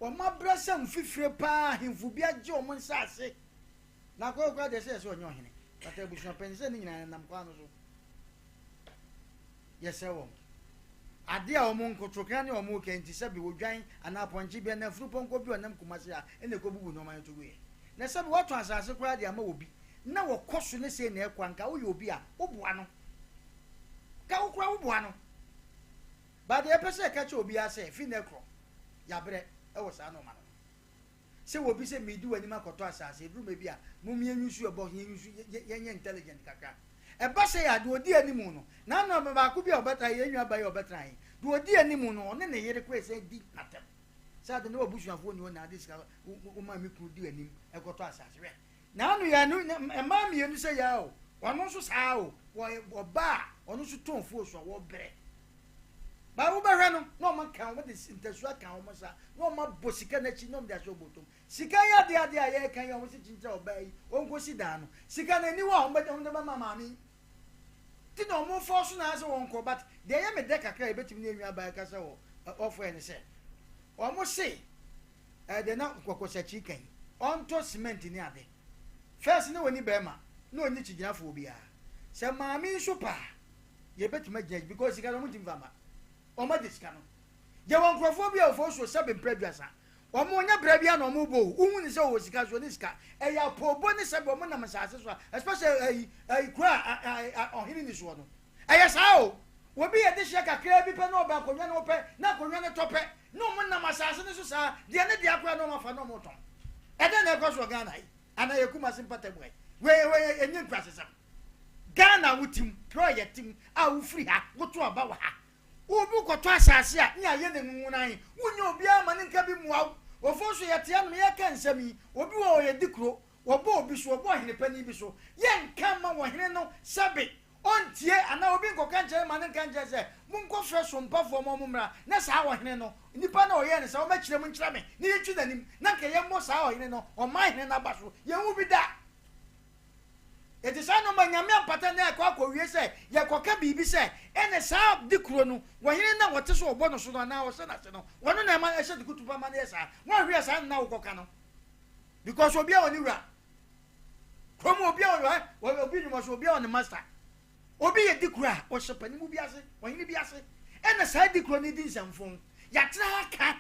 o ma brasa mfifire pa hemfu bi agye o mo nsase na ko de se so onyo hene ata bushon pense ni nyina nam kwa no so yesewo ade a o mo nkotokra ne o mo kenti se bi wodwan ana ponchi bi na furu ponko bi onam kumase a ene ko bubu no man to go ye na se bi wato asase kura de ama obi na wo koso ne se na ekwa nka wo ye obi a wo boa no ka wo kura wo boa no ba de pese ka che obi ase fi na ekro ya bre e wo sa no ma no se wo bi se medi wani makoto asase duru me bi a mumie nyusu ebo nyusu yenye intelligent kaka e ba se ya de odi animu no na no me ba ku bi obeta ye nwa ba ye obeta yin de odi animu no ne yere ko ese di patem sa de no obusuafo ni na dis ka o ma mi ku di anim e koto asase we na no ya no e ma mi enu se ya o wono so sa o wo ba ono so tonfo so wo bre ba wo ba hwe no ma kan wo de intesua kan wo sa no ma bosika na chi no de aso botom sika ya de ya kan ya wo si chincha obai wo nko si da no sika na ni wo de ba mama mi ti no mo force na aso wo nko but de ya me de kakra e betimi na enwa ba ka se wo ofo ene se o mo se de na kokosa chi kan on to cement ni ade first ni woni be ma no ni chi gina fo obi a se mami so pa ye betimi gina because sika no mo tim fama o ma diskano je won crofobia of so sebe preduasa o mo nya brabia no mo bo uhu ni se o sika so ni sika e ya pobo ni sebe o mo na masase so especially kura o hini ni so no e ya sa o wo bi ye de hye kakra bi pe no ba konwa no pe na konwa ne tope no mo na masase ni so sa de ne de akura no ma fa no mo ton e de na ko so Ghana yi ana ye kuma simpata boy we enye kwasesa Ghana wutim project tim a wo free ha wo to aba wa ha obu koto asase a nya ye ne nwunan wunya obi ama ne nka bi muaw ofoso ye tia no ye kan sami obi wo ye dikro obo obi so obo hene pani bi so ye nka ma wo hene no sabe on tie ana obi ko kanche ma ne kanche se munko fre so mpa fo mo mumra na saa wo hene no nipa na oye ne se o ma kire mu nkira me ne yetwi nanim na ka ye mo saa wo hene no o ma hene na ba so ye hu bi da it is no ma nyame apata na akwa wie se ye koka bibi se ene saa di kuro no wo hene na wote so obo no so na wo se na se no wono na ma ehye di kutupa ma na saa wo hwe saa na wo koka no because obi a woni wura komo obi a obi ni mo so obi a on master obi ye dikura o shepani mu biase wanyini biase ena sa dikura ni di nsamfon ya tra aka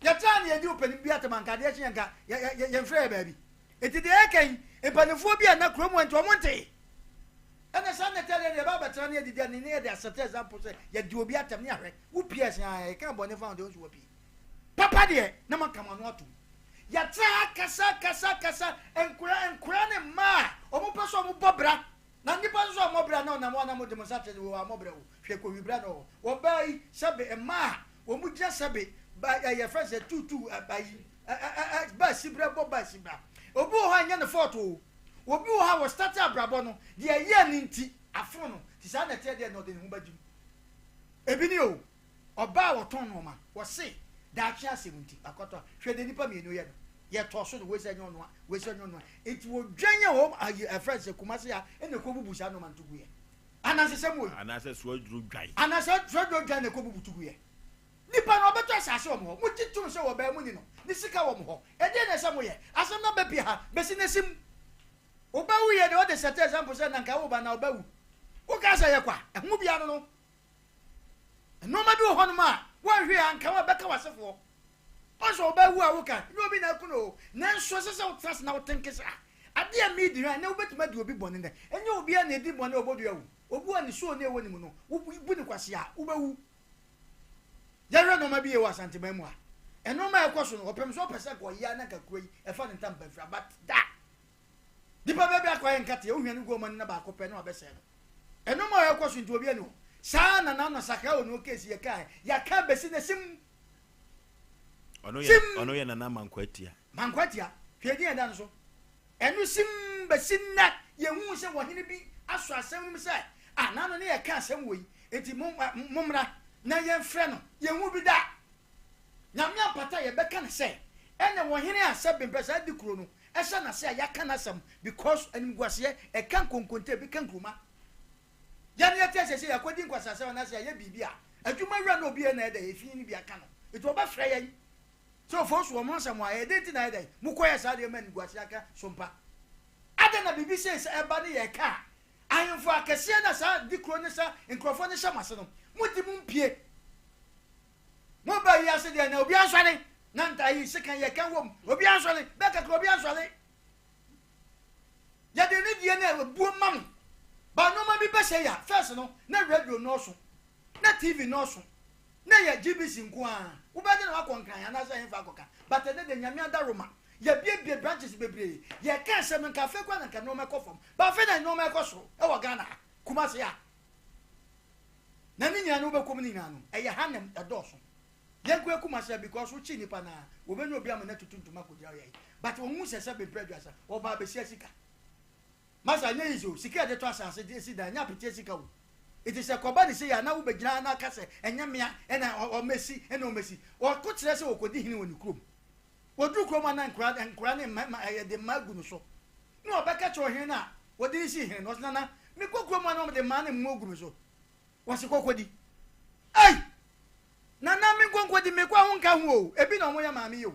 ya tra ne yedi opani biate manka de hye nka ye mfre baabi eti de ekan epanifo bi na kromu ento omonte ena sa ne tele de baba tra ne yedi de ne de asete example say ye di obi atam ne ahwe wo ps ya e kan bone found those wo bi papa de na makama no atum ya tra kasa enkura ne ma omo peso omo bobra na nipa nso amobra na na mo demonstrate wo amobra wo hwe ko wibra no wo bai sabe ema wo mu gya sabe ba ya friends tutu abai ba sibra bo ba sibra obi ho anya ne photo obi ho ha wo start abrabo no de ye ni nti afo no ti sa na te de no de hu bajim ebi ni o oba wo ton no ma wo se da akya asem akoto hwe de nipa mienu ye no ye to so no we se nyono enti wo dwanya ho a friends kumase ya ene ko bubusa no man tugu ye anase semo anase so dru dwai anase so dru dwai ne ko bubu tugu ye nipa no beto asase o mo titum se wo ba mu ni no ni sika wo mo ho e de na semo ye asem na be pia ha be si nesim wo ba wu ye de o de set example se na nka wo ba na wo ba wu wo ka sa ye kwa ehun bia no no ma bi ho no ma wo hwe anka wa beka wasefo also ba wu awuka no bi na kuno na nso sese wo trust na wo tenkesa ade a mi di na wo betuma di obi bone ne enye obi a na edi bone obodu awu obu ani so na ewo ni mu no wo bu ni kwase a wo ba wu yare no ma bi e wa santema mu a eno ma ekoso no opem so pese ko ya na kakuro yi e fa ne ntampa fira but da dipa be akwa nkate o hwani go man na ba ko pe na obese no eno ma ekoso nti obi ani sa na saka o no kesi ye kai ya ka besi na sim ono ye nana mankwatia hwedi enda nso enu sim besinna ye hu se wohene bi aso asem nim se anano ne ye ka asem wo yi enti mumra na ye mfre no ye hu bi da nyame apata ye beka ne se ene wohene asem bempesa di kuro no ehye na se ya ka na asem because enim guase e kan konkonte bi kan kruma ya ne yete se ya kwadi nkwasa se na se ye bibia adwuma wura no bi na eda ye fi ni bi aka no enti oba fra ye so for so mo nsam a edenti na edai mu koye sa de man guase aka sompa ada na bibi se eba ne ye ka ahemfo akese na sa dikro ne sa nkrofo ne shamase no mudi mu mpie mo ba yi ase de na obi answane na nta yi se kan ye kan wom obi answane be ka obi answane ya de ne die na bu mam ba no ma bi be se ya first no na radio no so na tv no so na ya gbc nko a wo ba de na wakonkran ya na sa hemfa akoka but de nyame ada roma ya bie branches bebre ya ka asem nka fe kwa nka no mekofom ba fe na no mekoso e wo Ghana Kumasi ya na ni nya no be kom ni nya no e ya hanem edoso ye kwa Kumasi because wo chi nipa na wo be no obi am na tutuntuma ko jawo ye but wo hu sese be prejudice wo ba be sika masa nye izo sika de to asase de si da nya pete sika wo it is a kobani say na wo be gina na ka se enya mea ena o mesi ena o mesi o ko kire se wo kodi hini woni krom wo du krom na nkura ne de magu no so no be ka cho hini na wo de si hini no na me ko krom na de ma ne mogu no so wo se kokodi ai na me konkodi me kwa hu nka hu o ebi na omo ya ma me yo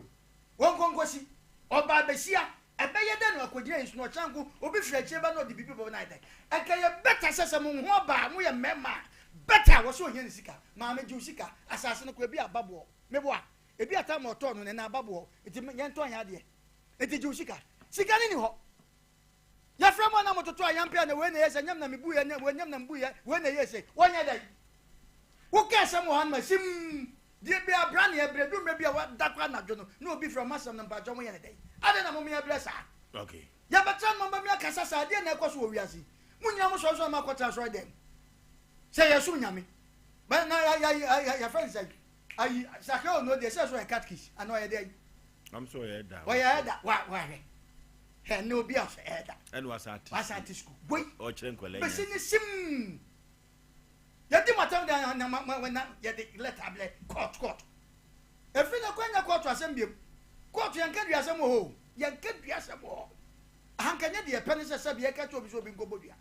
wo konkosi oba besia ebe ye de no akodi en no chanku obi frechie ba no de bibi bo na ide akaye better sese mo ho ba mo ye mema better wo so hia sika ma me ju sika asase no ko ebi ababo me bo a ebi ata mo to no na ababo eti ye nto ya de eti ju sika ni ho ya fremo na mototo ayampia na we na yese nyam na mebu ye na we nyam na mbu ye we na yese wonya dai wo ka se mo han ma sim die bi abra na ebredu me bi a dakwa na dwo no obi from masam na ba dwo mo ye na dai ade na mo me blessa okay ya betan mo ba me akasa sa ade na ekoso wo wiase munya mo so ma kwata so dem say yesu nyame ba na ya friends say ai sakao no dey say so a catfish ano ye dey I'm so head da wa ya da wa he no bi aso eda and was at school boy or chenkwele be sini sim yadi matam da na yadi letter court efi na kwanya court asembiem court yanka dua asem ho yanka dua asem ho hankanya de pene se be yaka to bi so bi ngobodua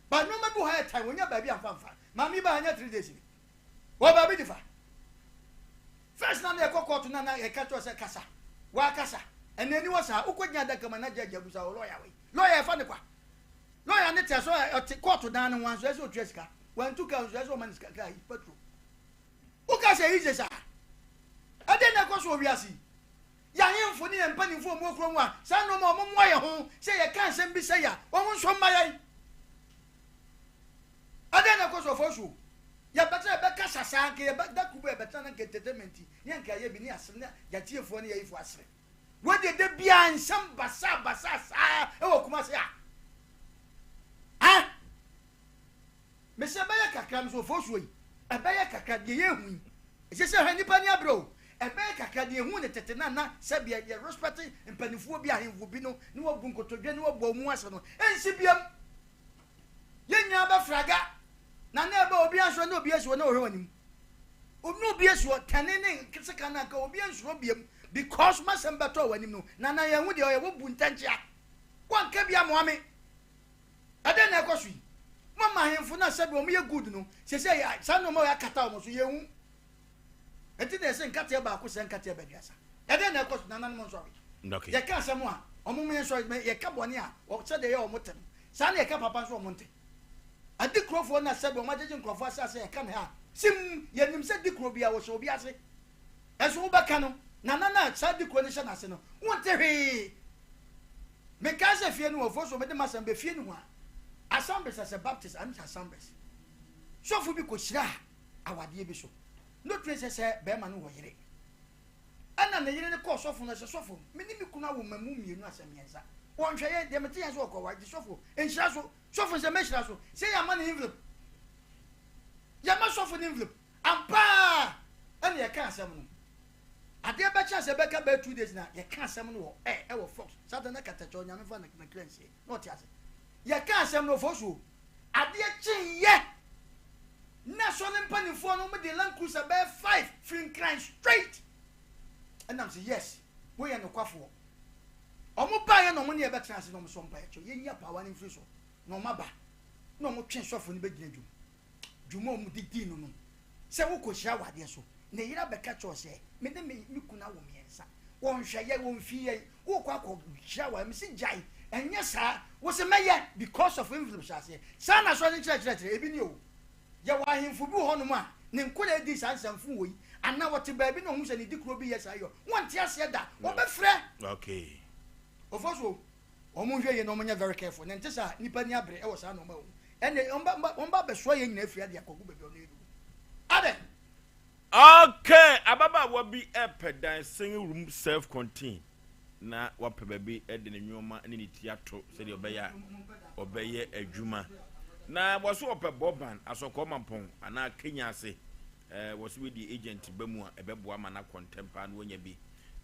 ba no ma bu ha time wonya ba bi amfa mami ba anya 3 days wo ba bi difa first na na court na na yaka to se kasa wa kasa eneni wo sa ukonya da kama na jaja busa lawyer fa ne kwa lawyer ne te so court dan no wan so se otwa sika wan tu ka so man sika ka petrol uka se yi sa ade na ko so wiasi ya hemfo ne empanifo mo kro mu a sa no ma mo moye ho se ye kan sem bi se ya wo nso mayan ade na ko so fo so ya beta be kasa sa ke da kubu e beta na entertainment ni anka ye bi ni asene ya tiefo ne ye ifo asere wo de bia nsam basa sa e wo kuma se ya ha me se ba ya kakra so fo so yi e ba ya kakra de ye hu e se ha nipa ni abro ebe kakra de hu ne tete na sabia ye respect mpanifuo bi ahemfo bi no ne wo bu nkotodwe ne wo bo mu ase no ensi biam ye nya ba fraga na na ebe obi anso na obi aso na ohwe wanim obi aso tanene kisika na ka obi anso biam because masamba to wanim no na ye hu de ye wo bu ntanchia wan ka bia mo ame ade na ekosu mama ahemfo na sabia o me ye good no se ya sa no mo ya kata o mo so ye hu enti na se nkate ba ko se nkate ba duasa ede na ekosu na nanom nso okay ye ka asem a omo me nso ye ka bone a o se de ye o motem sa na ye ka papa nso o monte adi krofo na se be o majeje nkrofo asase ye ka na ha sim ye nim se di kro bia wo so obi ase eso wo baka no na sa di kro ni sha na se no wonte hwe me ka se fie no ofo so me de masam be fie no a assemblies as a baptist and assemblies so fu bi ko shira awade bi so no trace say be ma no wo yire ana na yire ne ko sofo na se sofo mini mi kuna wo mamu mienu asem yensa won hwe ye de mete yensa ko wa di sofo enhira so sofo se mehira so say ya ma na envelope ya ma sofo na envelope ampa ana ye ka asem no ade ba cha se be ka ba 2 days na ye ka asem no wo wo fox satan na katacho nya me fa na cleanse no ti ase ye ka asem no fo so ade chin ye na so ne mpanifo no me de Land Cruiser be 5 free crime straight and I'm say yes we are no kwafo omo ba ye no mo ne e be trans no mo so mpa ye nya power ni free so no ma ba no mo twen sofo ni be gina dwuma o mu didi no no se wo ko hia wade so na yira be ka cho se me de me kuna wo miensa won hwa ye won fi ye wo kwa ko hia wa me si jai enya sa wo se meye because of envelope shase sa na so ni chire ebi ni o ye wa himfu bi ho no ma ne nkole di sansamfu wo yi ana wote ba bi no hu se ni dikro bi yes ayo won ti ase da wo be frɛ okay ofoso omo hwe ye no mo nya very careful ne ntesa nipa ni abre e wo sa no ma wo ene on ba be so ye nyina afia de akogu be bi ono edu ade okay ababa wo bi epedan singing room self contained na wapɛ baabi de ne nwoma ne ne ti ato sɛdeɛ ɔbɛyɛ adwuma na wɔso ɔpɛ bɔban asɔkɔ mampɔn anaa Kenya ase wɔso we di agent ba mu a ɛbɛboa ma na contempa no wonya bi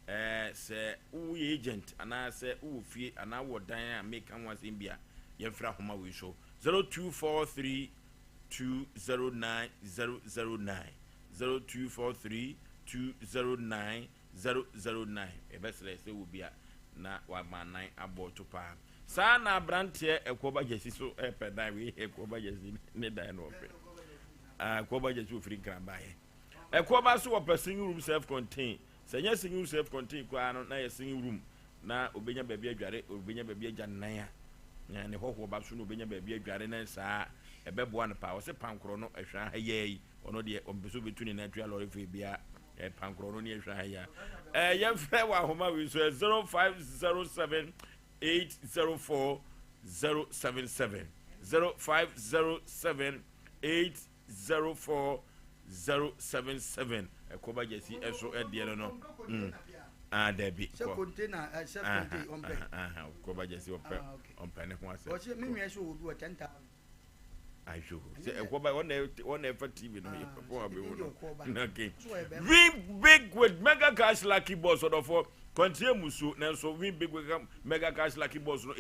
sɛ wo yɛ agent anaa sɛ wo fie anaa wo dan a make am wasɛm bia yɛmfra homa we so 0243 209 009 0243 209 009 ebesele se wo bia na wa manan aboto pa sa na brantie ekoba jesi so pedan we ekoba jesi ne dan no ope ekoba jesi ofri gramba ye ekoba so person room self contain senya singing self contain kwa no na ye singing room na obenya baabi adware obenya baabi agya nan a ne hoho ba so no obenya baabi adware na sa ebeboa no pa wo se pankro no ehwa ha ye ono de ombeso betu ne na twa lorry fe bia pankro no ne ehwa ha ya ye fre wa homa we so 0507 804 077 0507 804 077 ekoba jesi eso edie no Debbie. So container, self contained on pay. Koba jesi on penny one. Or she mean yes will do a 10,000. I show. Koba one ever TV no. Okay. Big with Mega Cash Lucky Boss sort of Continue musu na so win big mega cash lucky boss no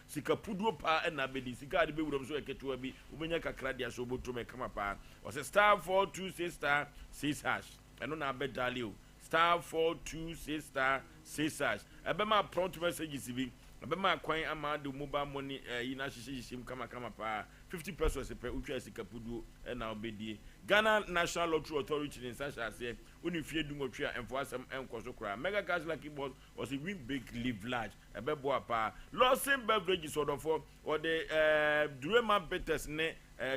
sika puduo pa na bedi sika de be wuram so eketua bi ubenya kakra dia so boto me kama pa o se star 426 star 6 hash eno na be dalio star 426 star 6 hash ebe ma prompt messages bi ebe ma kwan ama de mobile money yi na hihihim kama pa 50 pesos per utwa sika puduo na obedie Ghana National Lottery Authority in such as unifie dumotwa enfo asem enkoso kra mega cash lucky boss was a win big live large ebebo apa Lawson beverages odofo or the Durema Betters ne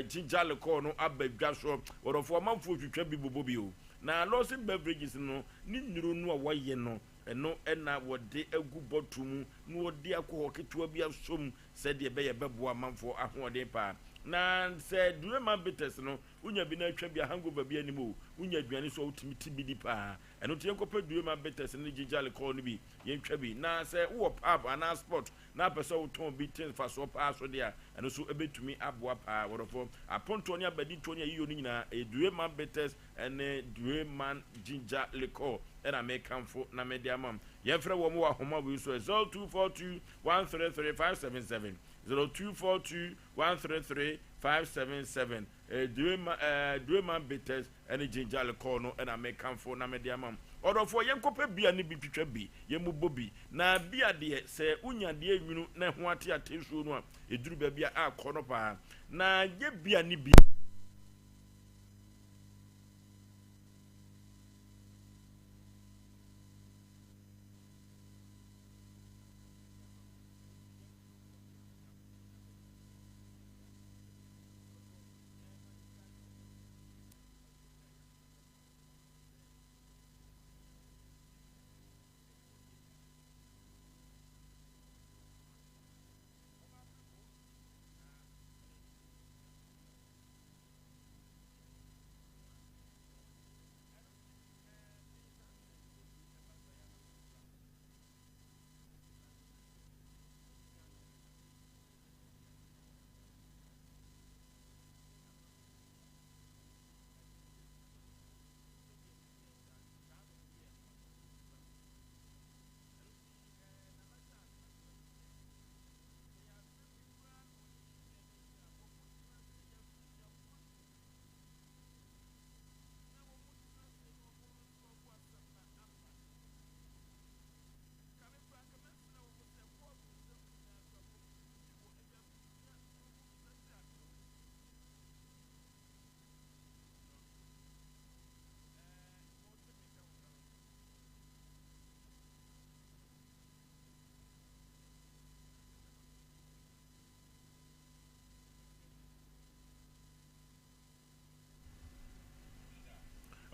ginger liquor no abedwa so odofo manfo twitwa bi bobobi o na Lawson beverages no ni nuru no a waye no eno na wode agu botum no wode akọ ketewa bi asom said ye be bebo manfo ahode pa na said Durema Betters no unya bi na atwa bi hangover bi animo unya aduane so utimiti bi di pa eno tie kopa Durema Betters ne ginger liquor no bi ye ntwa bi na say wo pub ana sport na person wo ton bi tin fa so pa so dia eno so ebetumi aboa pa wodofo aponto ne abadi to ne yiyo ni nyina Durema Betters ene Durema ginger liquor and I make come for na media mom. Yefra womo wa homa we so 0242 133 577 0242 133 577 Durema Betters and ginger liquor no and I make come for na media mom. Odo for yenkope bia ne bi twitwa bi yemu bobi na bia de se unya de nwunu na ho ate atesuo no a eduru ba bia akọ no pa na ye bia ne bi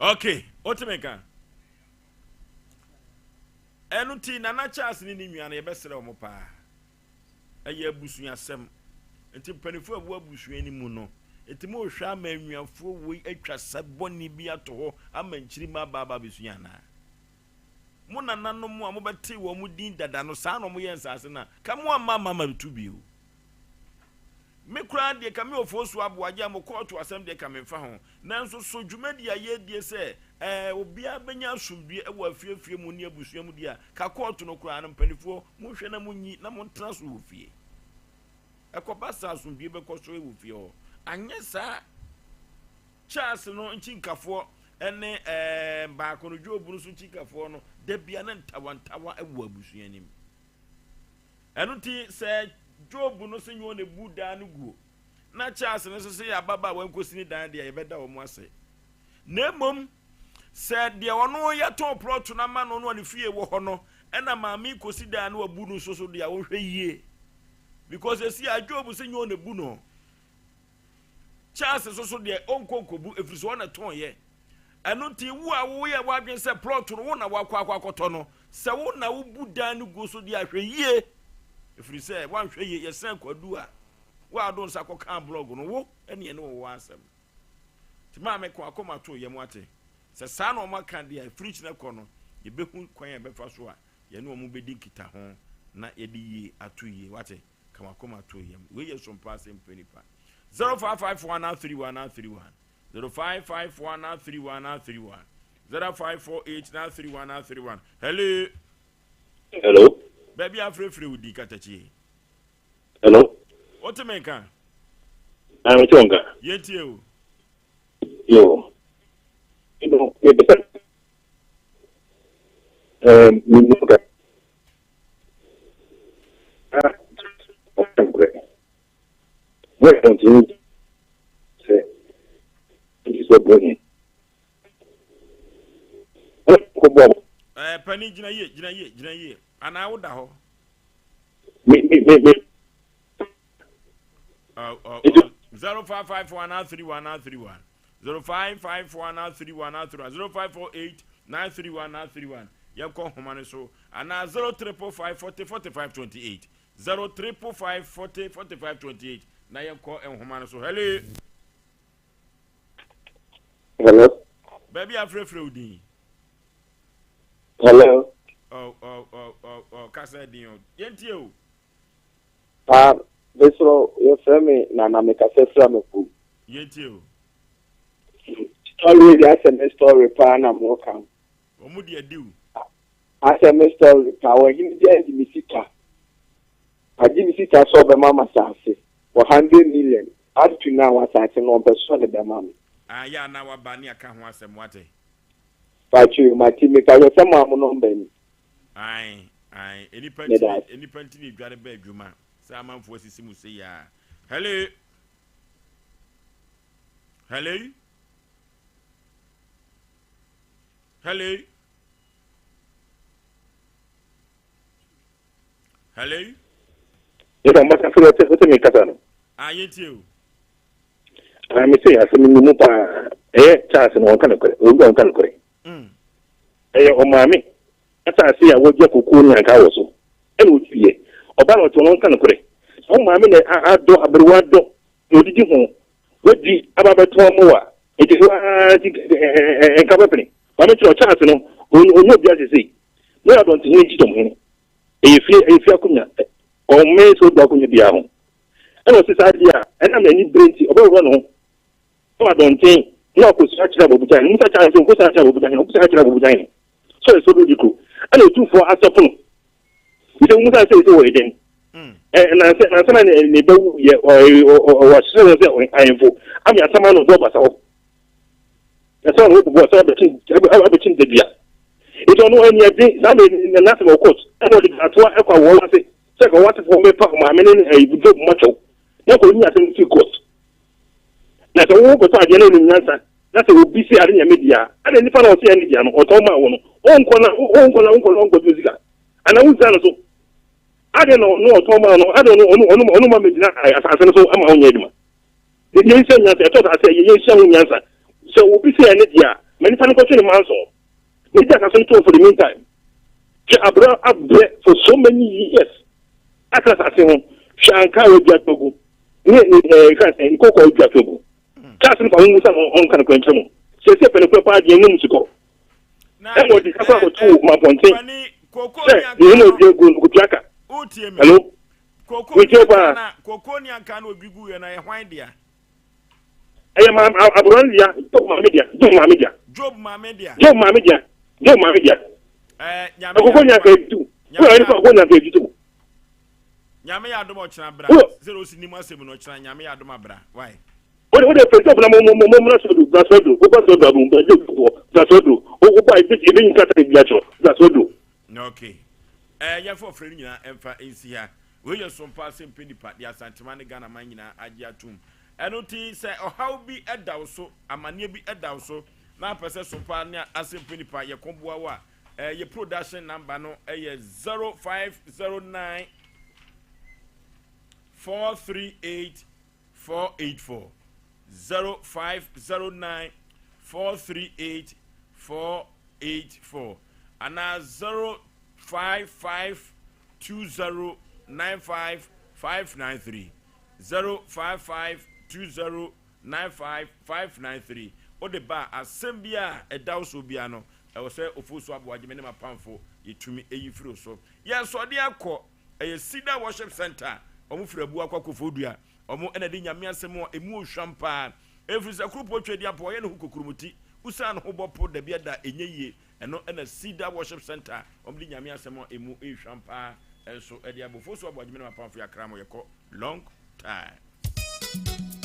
Okay, otemeka. Enuti nana chance ni nnuane ye besere omo pa. Eye abusua sem. Enti panifo abu abusua ni mu no. Enti mo hwa ma nnuafo we atwa saboni bi ato ho ama nchiri ma baba besua na. Mo nananom mo amobete wo mu din dada no sa no mo ye nsase na. Ka mo mama bitubio. Me kura de ka me ofosu aboaje am court asem de ka me fa ho nanso so dwumadi aye die se obia benya asumdue e wa fiefie mu ne abusua mu dia ka court no kura no panifo mo hwe na munyi na mo ntra so ofie ekoba sa asumdue be ko so ofie ho anye sa chance no nchinkafo ene ba ko no dwobu no so nchinkafo no da bia na ntawantawa e wa abusua nim eno ti se Job no se nyo ne buda no guo na chance no se ya baba wan kosini dan de ya beda wo mo ase na mom se de wono ya to plot na ma no no ne fie wo ho no ena maami kosi dan no abu no so de ya wo hwe yie because esi a Job se nyo ne bu no chance so de onkonkobu efriso na ton ye eno ti wu a wo ye wa dwen se plot no wo na wakwakoto no se wo na wo buda no go so de ahwe yie if you say one share your son kwadua wa don sako kan blog no wo ene ene wo asem ti ma me kwa akoma to ye mwate se sa no ma kan dia fridge na ko no ye behu kwan ye befa so a ye no mo bedi kita ho na ye di yi atu yi wate kama akoma to ye we ye some pass empenipa 055131 055131 0548931931 hello Hello. Baby, I'm free with the Katachi. Hello. What to make? I'm a Tonga. Yet you. Yo. You know, where don't you say it's so brilliant? Penny, Jina, and I would know. Me. 0551 0548 931 you call home so and now 0355 40 45 28 0355 40 45 28 now you call home so hello baby I'm free hello oh kasa dio yentio Besro, your family, Nana make a from a yentio story, the SMS story, pan and walk out. Omudia do. SMS story, power him, the Misita. I didn't see that sober mamma Sansi for 100 million. Up to now, I said, no person of the mammy. Ah, yeah, now a bania can't want some water. But you, my team, if I was someone on Ben. Aye, any penty, you got a bedroom. Someone for Simu say, ya. Hello. Hello. Hello. Hello. If I'm not afraid to make a I ain't you. I'm saying, I said, Mupa, Charles and one kind of country. Oh, mammy. As I see, I will get Kukun and Kawaso. And would be about one kind of country. Oh, mammy, I do a Bruado. You did you what the about 12 more? It is a company. I'm not sure chance, no, no, just say. No, I don't need to me. If you're coming or may so dark on your diamond. And what's this idea? And I'm any brain about one. So I don't think, no, because such a Bujan, no such as such a Bujan. So it's so ridiculous. And it's too for us upon. You don't want to say so again. And I said, I'm a neighbor or I am for. I'm a someone of Boba. That's all what's all the thing the beer. It don't know any of this. I'm in the national court. I know that's what I want to say. Second, what for me, my men, a good macho. Never knew nothing to court. That's a walk beside the enemy answer. That's a busy area media. I didn't find out any or Toma one. Uncle music. And I was so. I don't know Toma. I don't know my media. I so I'm on Yedma. The nation answer. I thought I said, you answer. So we'll be saying it here. Many times go to the mansion. We just have to for the meantime. I brought up there for so many years. I can't say, Shanka will be at Togo. In Coco will be at Togo. Casting for whom on kind of control. So, say, when a proper young to go. That was the couple of 2 months on thing. You know, you're going to Jacka. Hello? With your bar. Coconia can be good and I find there. I am Abrandia, Job Mamedia. Job Mamedia. Yameya too. Where are you going to do? Yameya do much Bra. Zero cinema 7 or Yameya do Bra. Why? What the first of that's what do. That's what do. Oh, by this evening, that's what do. Okay. Yeah, for friend, is here. We are some passing penny part, the Santamani Ghana Manina, Ajatum. And what he said, or how be a dowso, a mania be a dowso, now possess some partner as a penny part, your comboa, your production number no, 0509 438 484 0509 438 484 and now 055 20 95 593 055 20 95 593 o de ba asembia e dawso bia no e wo se ofosu aboaje me ne mapamfo yetumi eyifiro so ye so de akọ e Sida Worship Center omu firabu akwakofodua omu ena de nyame asem emu ohwampa efiri se krupo twedi apo ye ne hukokurumuti usan ho bopo da bia da enye yie eno na Cedar Worship Center omdi nyame asemo emu ehwampa enso edi abofo so abodweme na pamfo yakra mo yekọ long time